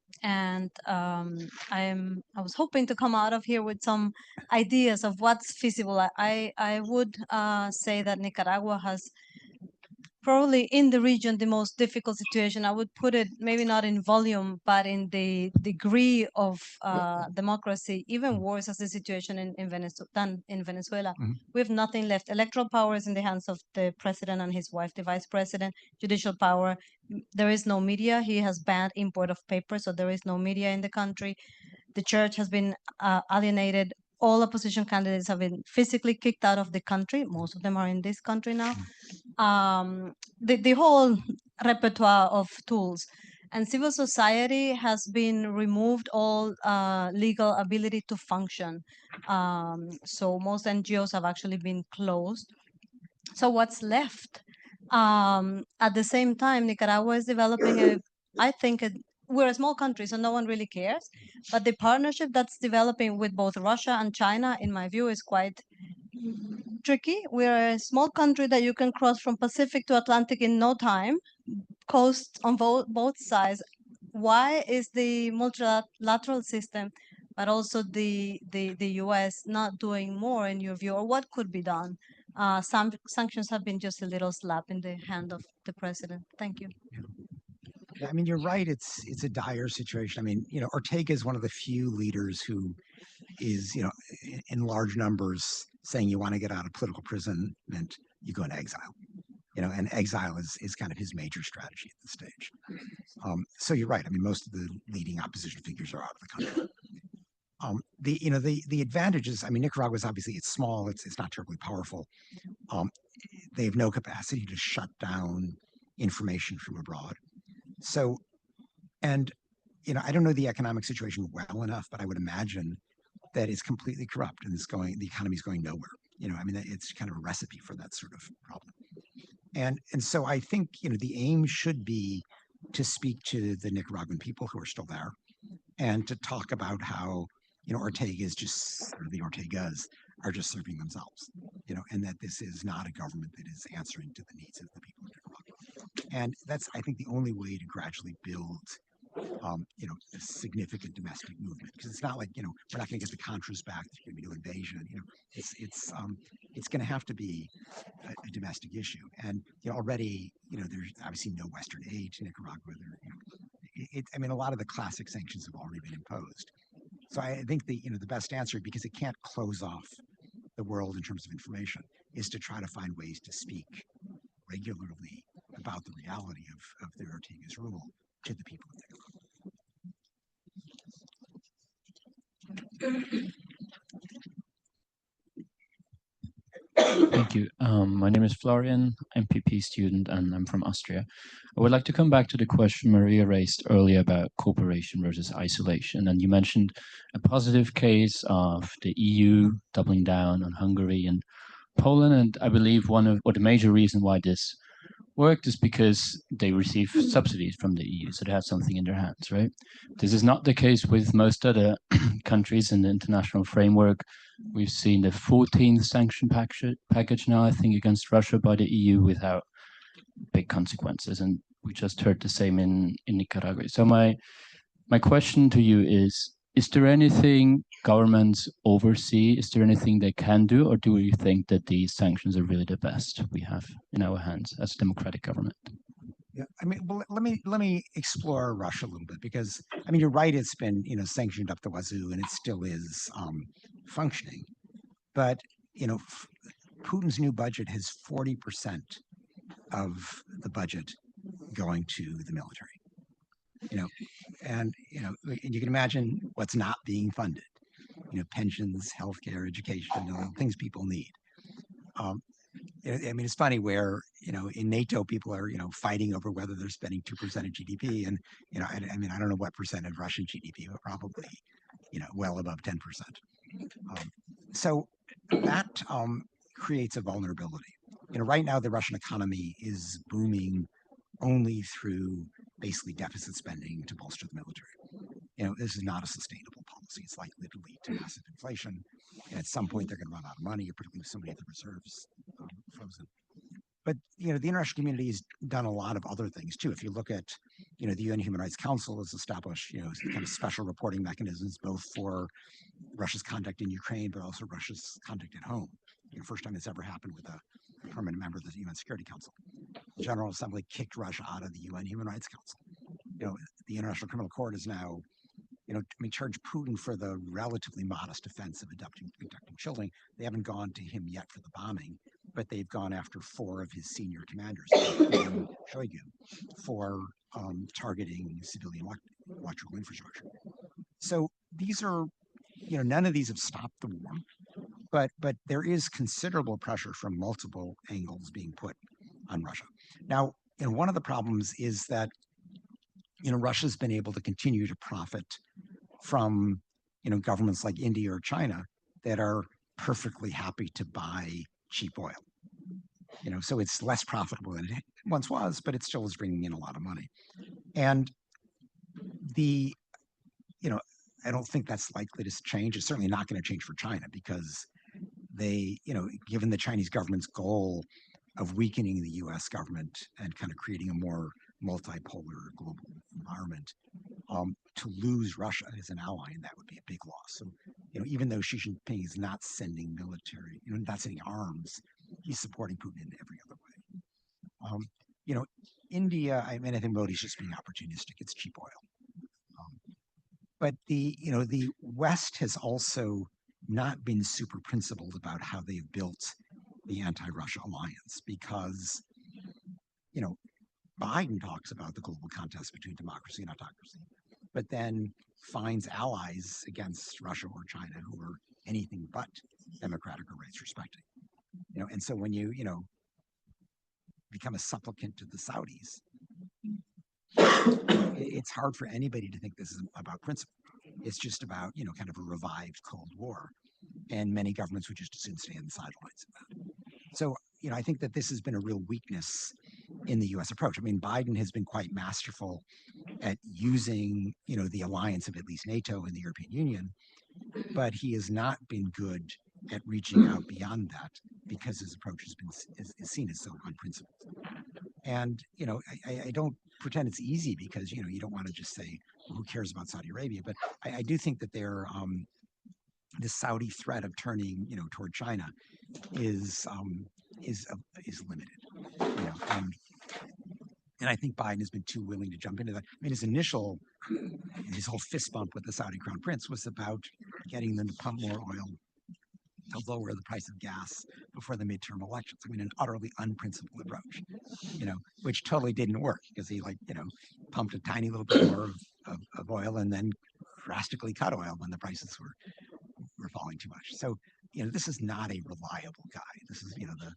was hoping to come out of here with some ideas of what's feasible. I would say that Nicaragua has probably in the region the most difficult situation. I would put it maybe not in volume, but in the degree of democracy, even worse as the situation in Venezuela than in Venezuela. We have nothing left. Electoral power is in the hands of the president and his wife, the vice president. Judicial power, there is no media. He has banned import of paper, so there is no media in the country. The church has been alienated. All opposition candidates have been physically kicked out of the country. Most of them are in this country now. The whole repertoire of tools. And civil society has been removed all legal ability to function. So most NGOs have actually been closed. So what's left? At the same time, Nicaragua is developing we're a small country, so no one really cares. But the partnership that's developing with both Russia and China, in my view, is quite tricky. We're a small country that you can cross from Pacific to Atlantic in no time, coast on both sides. Why is the multilateral system, but also the US not doing more in your view, or what could be done? Some sanctions have been just a little slap in the hand of the president. Thank you. Yeah, I mean, you're right. It's a dire situation. I mean, Ortega is one of the few leaders who is, in large numbers saying you want to get out of political prison meant you go into exile. And exile is kind of his major strategy at this stage. So you're right. I mean, most of the leading opposition figures are out of the country. The advantages. I mean, Nicaragua is obviously it's small. It's not terribly powerful. They have no capacity to shut down information from abroad. So, and I don't know the economic situation well enough, but I would imagine that it's completely corrupt and the economy is going nowhere. I mean, it's kind of a recipe for that sort of problem. And so I think the aim should be to speak to the Nicaraguan people who are still there, and to talk about how Ortega's the Ortegas are just serving themselves, and that this is not a government that is answering to the needs of the people of Nicaragua. And that's, I think, the only way to gradually build, a significant domestic movement. Because it's not like, we're not going to get the Contras back. There's going to be no invasion. It's going to have to be a domestic issue. And already, there's obviously no Western aid to Nicaragua. I mean, a lot of the classic sanctions have already been imposed. So I think the best answer, because it can't close off the world in terms of information, is to try to find ways to speak regularly about the reality of the Ortega's rule to the people of Nicaragua. Thank you. My name is Florian, MPP student, and I'm from Austria. I would like to come back to the question Maria raised earlier about cooperation versus isolation. And you mentioned a positive case of the EU doubling down on Hungary and Poland. And I believe the major reason why this worked is because they receive subsidies from the EU, so they have something in their hands, right? This is not the case with most other countries in the international framework. We've seen the 14th sanction package now, I think, against Russia by the EU without big consequences, and we just heard the same in Nicaragua. So my question to you is there anything governments oversee? Is there anything they can do, or do you think that these sanctions are really the best we have in our hands as a democratic government? Yeah, I mean, well, let me explore Russia a little bit, because I mean, you're right. It's been sanctioned up the wazoo, and it still is functioning. But Putin's new budget has 40% of the budget going to the military. And you can imagine what's not being funded. Pensions, healthcare, education, things people need. I mean, it's funny where in NATO people are fighting over whether they're spending 2% of GDP, and I mean, I don't know what percent of Russian GDP, but probably well above 10%. So that creates a vulnerability. Right now the Russian economy is booming only through basically deficit spending to bolster the military. This is not a sustainable policy. It's likely to lead to massive inflation. And at some point, they're going to run out of money, particularly with so many of the reserves frozen. But the international community has done a lot of other things too. If you look at the UN Human Rights Council has established kind of special reporting mechanisms both for Russia's conduct in Ukraine, but also Russia's conduct at home. First time it's ever happened with a permanent member of the UN Security Council. The General Assembly kicked Russia out of the UN Human Rights Council. The International Criminal Court is now, charged Putin for the relatively modest offense of conducting chilling. They haven't gone to him yet for the bombing, but they've gone after 4 of his senior commanders, including Shoigu, for targeting civilian electrical infrastructure. So these are, none of these have stopped the war, but there is considerable pressure from multiple angles being put on Russia. Now, one of the problems is that Russia's been able to continue to profit from governments like India or China that are perfectly happy to buy cheap oil. So it's less profitable than it once was, but it still is bringing in a lot of money. And I don't think that's likely to change. It's certainly not going to change for China, because they, given the Chinese government's goal of weakening the US government and kind of creating a more multipolar global environment, to lose Russia as an ally, and that would be a big loss. So, even though Xi Jinping is not sending military, not sending arms, he's supporting Putin in every other way. India, I think Modi's just being opportunistic. It's cheap oil. But the West has also not been super principled about how they've built the anti-Russia alliance, because Biden talks about the global contest between democracy and autocracy, but then finds allies against Russia or China who are anything but democratic or rights respecting. And so when you become a supplicant to the Saudis, it's hard for anybody to think this is about principle. It's just about kind of a revived Cold War, and many governments would just as soon stay on the sidelines of that. So I think that this has been a real weakness in the U.S. approach. I mean, Biden has been quite masterful at using the alliance of at least NATO and the European Union, but he has not been good at reaching out beyond that, because his approach has been is seen as so unprincipled. And I don't pretend it's easy, because you don't want to just say, well, who cares about Saudi Arabia, but I do think that the Saudi threat of turning toward China is limited. And I think Biden has been too willing to jump into that. I mean, his whole fist bump with the Saudi crown prince was about getting them to pump more oil to lower the price of gas before the midterm elections. I mean, an utterly unprincipled approach, which totally didn't work, because he pumped a tiny little bit more of oil and then drastically cut oil when the prices were falling too much. So, this is not a reliable guy. This is, the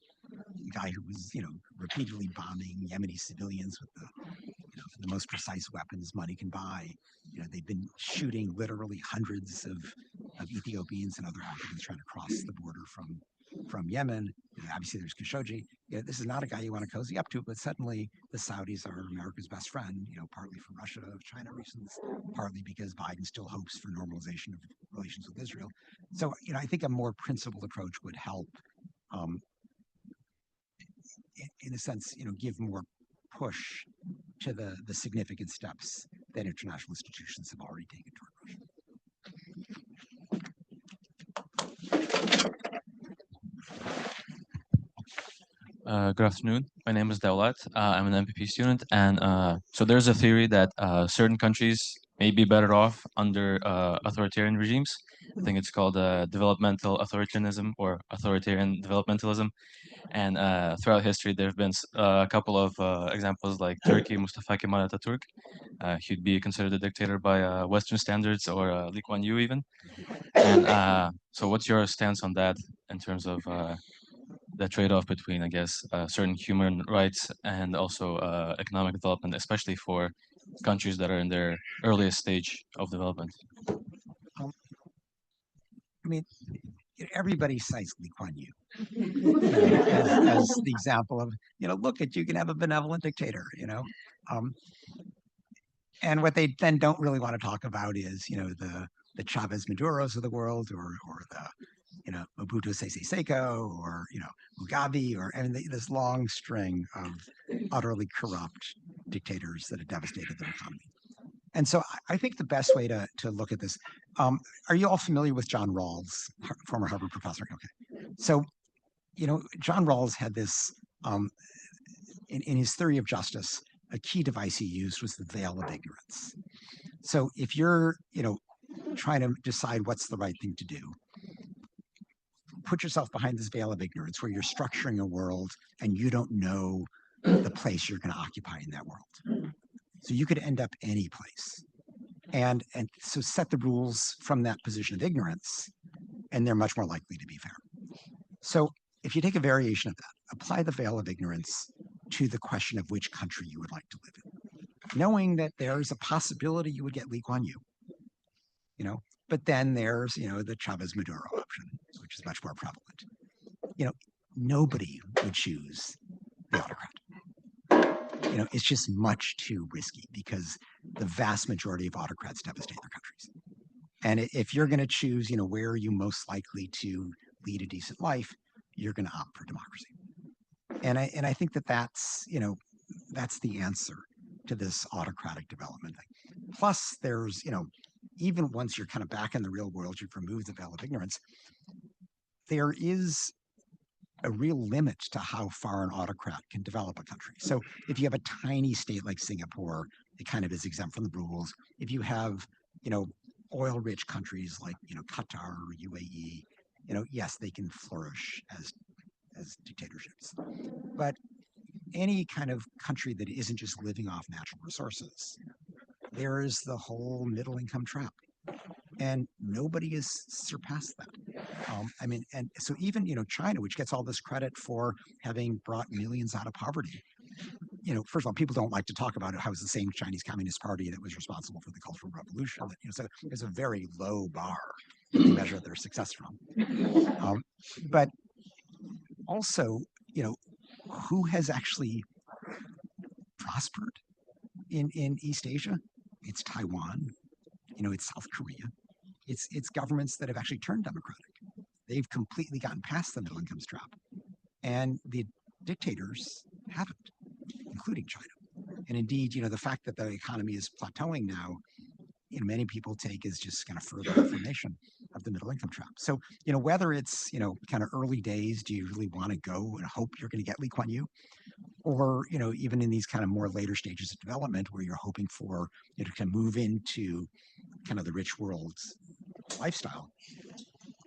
guy who was, repeatedly bombing Yemeni civilians with the most precise weapons money can buy. They've been shooting literally hundreds of Ethiopians and other Africans trying to cross the border from Yemen. Obviously, there's Khashoggi. This is not a guy you want to cozy up to, but suddenly the Saudis are America's best friend, partly for Russia, China reasons, partly because Biden still hopes for normalization of relations with Israel. So, I think a more principled approach would help, in a sense, give more push to the significant steps that international institutions have already taken toward Russia. Good afternoon. My name is Daulat. I'm an MPP student, and so there's a theory that certain countries may be better off under authoritarian regimes. I think it's called developmental authoritarianism or authoritarian developmentalism. And throughout history, there have been a couple of examples like Turkey, Mustafa Kemal Atatürk. He'd be considered a dictator by Western standards, or Lee Kuan Yew even. And so what's your stance on that in terms of the trade-off between, I guess, certain human rights and also economic development, especially for countries that are in their earliest stage of development? I mean, everybody cites Lee Kuan Yew as the example of, look at, you can have a benevolent dictator, and what they then don't really want to talk about is, the Chavez Maduros of the world, or the, Mobutu Sese Seko, or, Mugabe, or this long string of utterly corrupt dictators that have devastated their economy. And so I think the best way to look at this, are you all familiar with John Rawls, former Harvard professor? Okay. So, John Rawls had this, in his theory of justice, a key device he used was the veil of ignorance. So if you're, trying to decide what's the right thing to do, put yourself behind this veil of ignorance where you're structuring a world and you don't know the place you're going to occupy in that world. So you could end up any place. And so set the rules from that position of ignorance, and they're much more likely to be fair. So if you take a variation of that, apply the veil of ignorance to the question of which country you would like to live in, knowing that there's a possibility you would get Lee Kuan Yew, but then there's, the Chavez Maduro option, which is much more prevalent. Nobody would choose the autocrat. It's just much too risky because the vast majority of autocrats devastate their countries. And if you're going to choose, where are you most likely to lead a decent life, you're going to opt for democracy. And I think that's the answer to this autocratic development thing. Plus, there's, even once you're kind of back in the real world, you've removed the veil of ignorance, there is a real limit to how far an autocrat can develop a country. So if you have a tiny state like Singapore, it kind of is exempt from the rules. If you have, oil-rich countries like, Qatar or UAE, yes, they can flourish as dictatorships. But any kind of country that isn't just living off natural resources, there is the whole middle income trap. And nobody has surpassed that. And so even, China, which gets all this credit for having brought millions out of poverty, first of all, people don't like to talk about it, how it's the same Chinese Communist Party that was responsible for the Cultural Revolution. So there's a very low bar to measure their success from. But also, who has actually prospered in East Asia? It's Taiwan, it's South Korea. It's governments that have actually turned democratic. They've completely gotten past the middle income trap. And the dictators haven't, including China. And indeed, the fact that the economy is plateauing now, many people take as just kind of further affirmation of the middle income trap. So, whether it's, kind of early days, do you really want to go and hope you're going to get Lee Kuan Yew? Or, even in these kind of more later stages of development where you're hoping for, to move into kind of the rich world's lifestyle,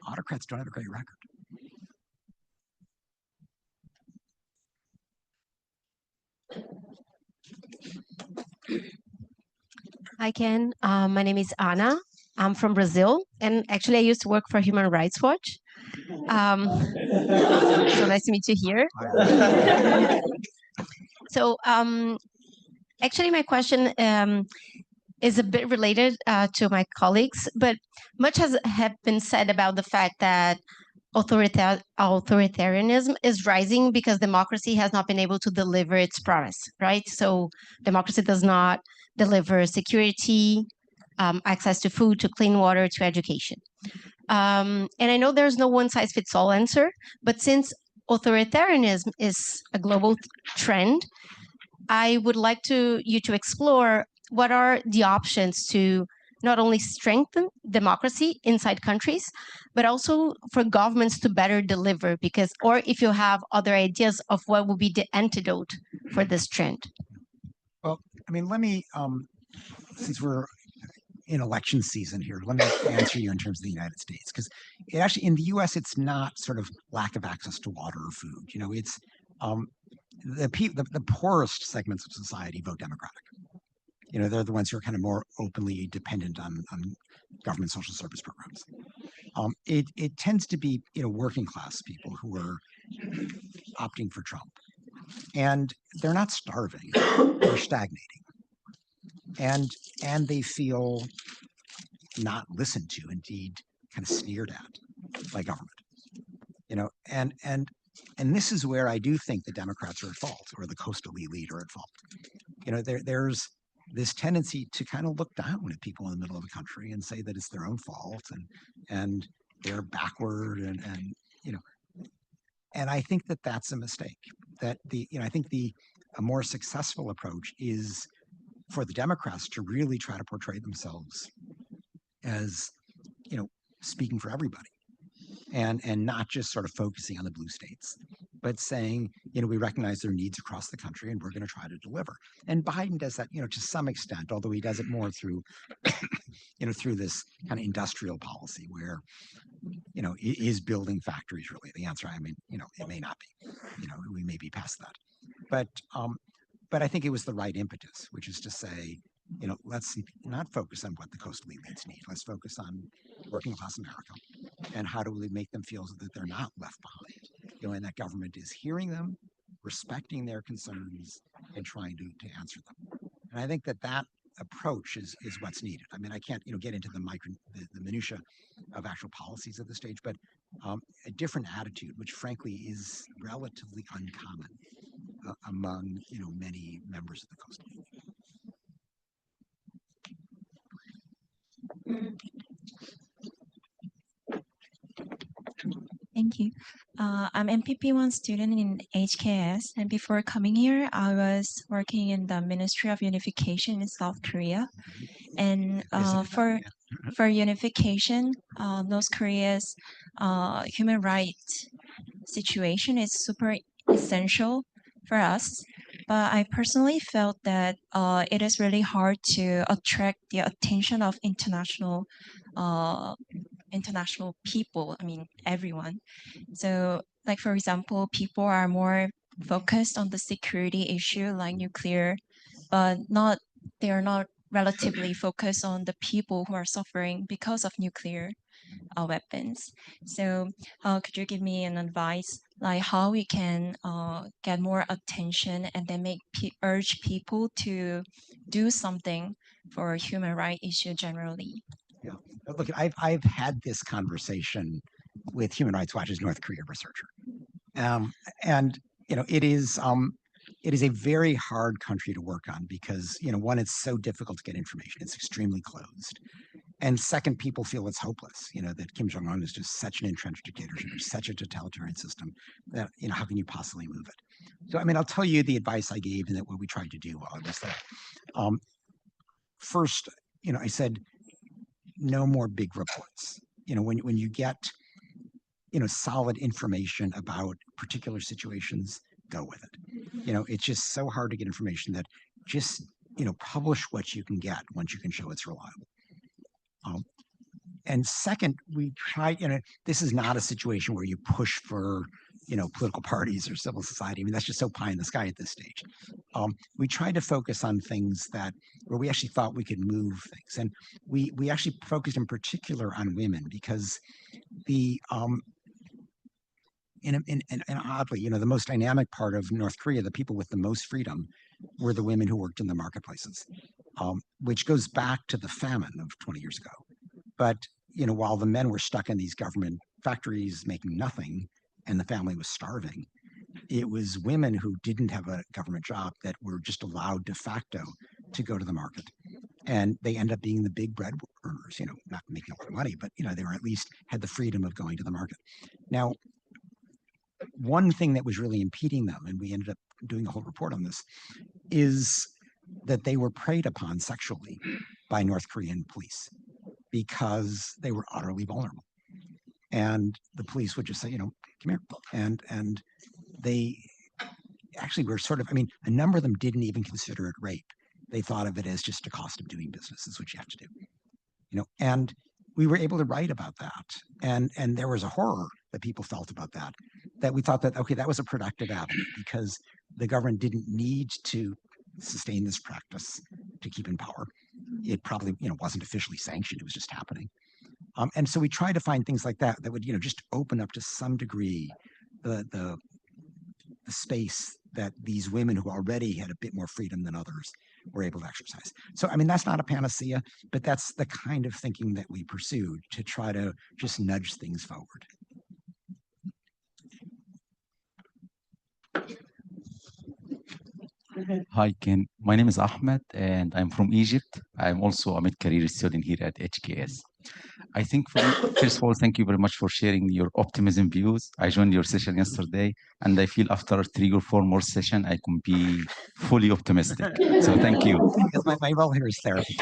autocrats don't have a great record. Hi, Ken. My name is Anna. I'm from Brazil, and actually I used to work for Human Rights Watch. So nice to meet you here. So actually my question is a bit related to my colleagues, but much has have been said about the fact that authoritarianism is rising because democracy has not been able to deliver its promise, right? So democracy does not deliver security, access to food, to clean water, to education. And I know there's no one size fits all answer, but since authoritarianism is a global trend, I would like you to explore what are the options to not only strengthen democracy inside countries, but also for governments to better deliver, because, or if you have other ideas of what would be the antidote for this trend. Well, I mean, let me, since we're in election season here, let me answer you in terms of the United States, because it actually, in the US, it's not sort of lack of access to water or food. You know, it's the poorest segments of society vote Democratic. You know, they're the ones who are kind of more openly dependent on government social service programs. It tends to be, you know, working class people who are opting for Trump, and they're not starving; they're stagnating, and they feel not listened to, indeed, kind of sneered at by government. You know, and this is where I do think the Democrats are at fault, or the coastal elite are at fault. You know, there's this tendency to kind of look down at people in the middle of the country and say that it's their own fault and they're backward and you know, and I think that that's a mistake. That I think a more successful approach is for the Democrats to really try to portray themselves as, you know, speaking for everybody, and not just sort of focusing on the blue states, but saying, you know, we recognize their needs across the country and we're going to try to deliver. And Biden does that, you know, to some extent, although he does it more through, you know, through this kind of industrial policy where, you know, is building factories really the answer? I mean, you know, it may not be, you know, we may be past that, but I think it was the right impetus, which is to say, you know, let's not focus on what the coastal elites need. Let's focus on working class America, and how do we make them feel that they're not left behind, you know, and that government is hearing them, respecting their concerns, and trying to answer them. And I think that approach is what's needed. I mean, I can't, you know, get into the minutia of actual policies at this stage, but a different attitude, which frankly is relatively uncommon among, you know, many members of the coastal elite. Thank you. I'm MPP1 student in HKS, and before coming here, I was working in the Ministry of Unification in South Korea. And for unification, North Korea's human rights situation is super essential for us. But I personally felt that it is really hard to attract the attention of international people, I mean, everyone. So, like, for example, people are more focused on the security issue like nuclear, but they are not relatively focused on the people who are suffering because of nuclear weapons. So could you give me an advice, like how we can get more attention and then urge people to do something for human rights issue generally? Yeah, look, I've had this conversation with Human Rights Watch's North Korea researcher, and you know, it is a very hard country to work on because, you know, one, it's so difficult to get information; it's extremely closed, and second, people feel it's hopeless. You know, that Kim Jong-un is just such an entrenched dictatorship, such a totalitarian system that, you know, how can you possibly move it? So, I mean, I'll tell you the advice I gave and that what we tried to do while I was there. First, you know, I said, no more big reports. You know, when you get, you know, solid information about particular situations, go with it. You know, it's just so hard to get information that just, you know, publish what you can get once you can show it's reliable. And second, we try, you know, this is not a situation where you push for political parties or civil society. I mean, that's just so pie in the sky at this stage. We tried to focus on things where we actually thought we could move things. And we actually focused in particular on women because and oddly, the most dynamic part of North Korea, the people with the most freedom, were the women who worked in the marketplaces, which goes back to the famine of 20 years ago. But while the men were stuck in these government factories making nothing, and the family was starving, it was women who didn't have a government job that were just allowed de facto to go to the market. And they end up being the big bread earners, not making a lot of money, but they were at least had the freedom of going to the market. Now, one thing that was really impeding them, and we ended up doing a whole report on this, is that they were preyed upon sexually by North Korean police because they were utterly vulnerable. And the police would just say, come here. And they actually were sort of, a number of them didn't even consider it rape. They thought of it as just a cost of doing business. Is what you have to do. And we were able to write about that. And there was a horror that people felt about that we thought that, okay, that was a productive avenue because the government didn't need to sustain this practice to keep in power. It probably, wasn't officially sanctioned. It was just happening. And so we tried to find things like that would, just open up to some degree the space that these women who already had a bit more freedom than others were able to exercise. So, that's not a panacea, but that's the kind of thinking that we pursued to try to just nudge things forward. Hi, Ken. My name is Ahmed, and I'm from Egypt. I'm also a mid-career student here at HKS. I think, first of all, thank you very much for sharing your optimism views. I joined your session yesterday, and I feel after 3 or 4 more sessions, I can be fully optimistic. So thank you. Because my role here is therapy.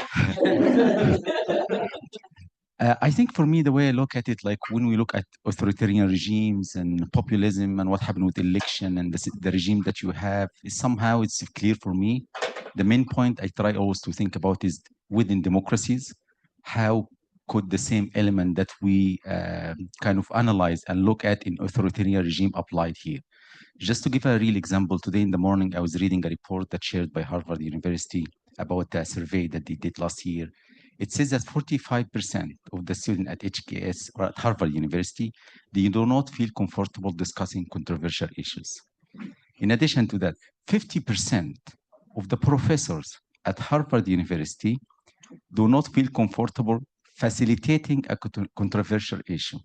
I think for me, the way I look at it, like when we look at authoritarian regimes and populism and what happened with election and the regime that you have, somehow it's clear for me. The main point I try always to think about is within democracies, how could the same element that we kind of analyze and look at in authoritarian regime applied here? Just to give a real example, today in the morning, I was reading a report that's shared by Harvard University about a survey that they did last year. It says that 45% of the students at HKS or at Harvard University, they do not feel comfortable discussing controversial issues. In addition to that, 50% of the professors at Harvard University do not feel comfortable facilitating a controversial issue.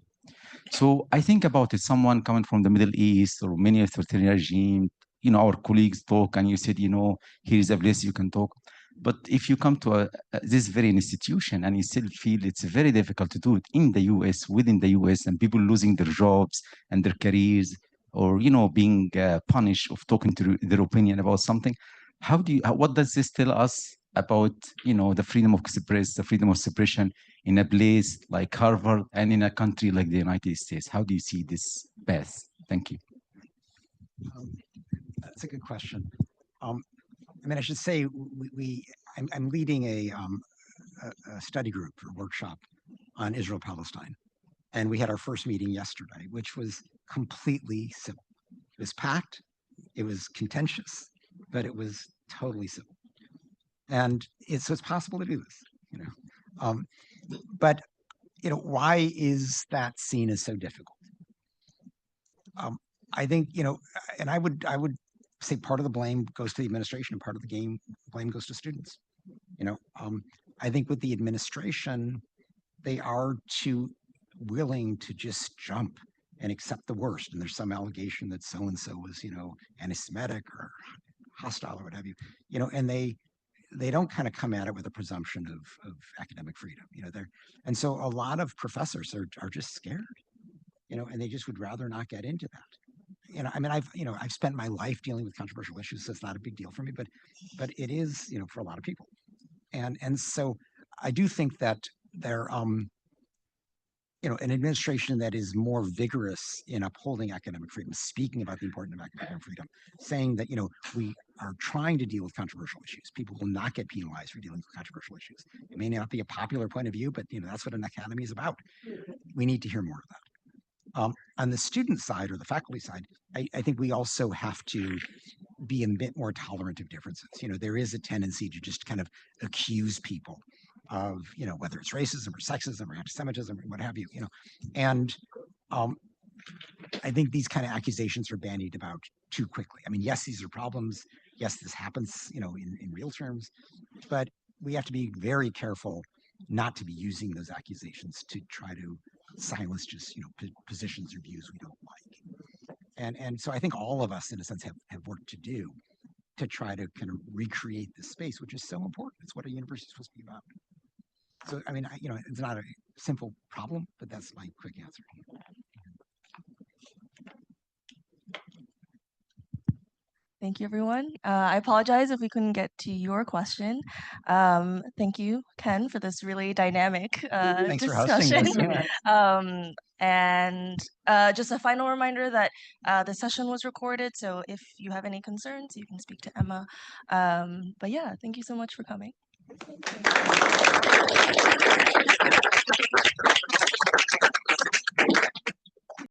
So I think about it, someone coming from the Middle East or many authoritarian regime, our colleagues talk and you said, here's a place you can talk. But if you come to this very institution and you still feel it's very difficult to do it in the US, within the US, and people losing their jobs and their careers, or being punished of talking to their opinion about something, what does this tell us about the freedom of the freedom of expression in a place like Harvard and in a country like the United States? How do you see this path? Thank you. That's a good question. I should say I'm leading a study group or workshop on Israel-Palestine. And we had our first meeting yesterday, which was completely civil. It was packed, it was contentious, but it was totally civil. And so it's possible to do this, But why is that seen as so difficult? I think, and I would say part of the blame goes to the administration and part of the blame goes to students. I think with the administration, they are too willing to just jump and accept the worst. And there's some allegation that so-and-so was, anti-Semitic or hostile or what have you, and they don't kind of come at it with a presumption of academic freedom, and so a lot of professors are just scared, and they just would rather not get into that. I've spent my life dealing with controversial issues, so it's not a big deal for me, but it is, for a lot of people. And so I do think that there, an administration that is more vigorous in upholding academic freedom, speaking about the importance of academic freedom, saying that, we are trying to deal with controversial issues. People will not get penalized for dealing with controversial issues. It may not be a popular point of view, but, that's what an academy is about. We need to hear more of that. On the student side or the faculty side, I think we also have to be a bit more tolerant of differences. There is a tendency to just kind of accuse people of, whether it's racism or sexism or anti-Semitism or what have you, and I think these kind of accusations are bandied about too quickly. I mean, yes, these are problems. Yes, this happens, in real terms, but we have to be very careful not to be using those accusations to try to silence just, positions or views we don't like. And so I think all of us, in a sense, have work to do to try to kind of recreate this space, which is so important. It's what a university is supposed to be about. So, I mean, it's not a simple problem, but that's my quick answer. Thank you, everyone. I apologize if we couldn't get to your question. Thank you, Ken, for this really dynamic Thanks discussion. for hosting this. And just a final reminder that the session was recorded, so if you have any concerns, you can speak to Emma. But yeah, thank you so much for coming.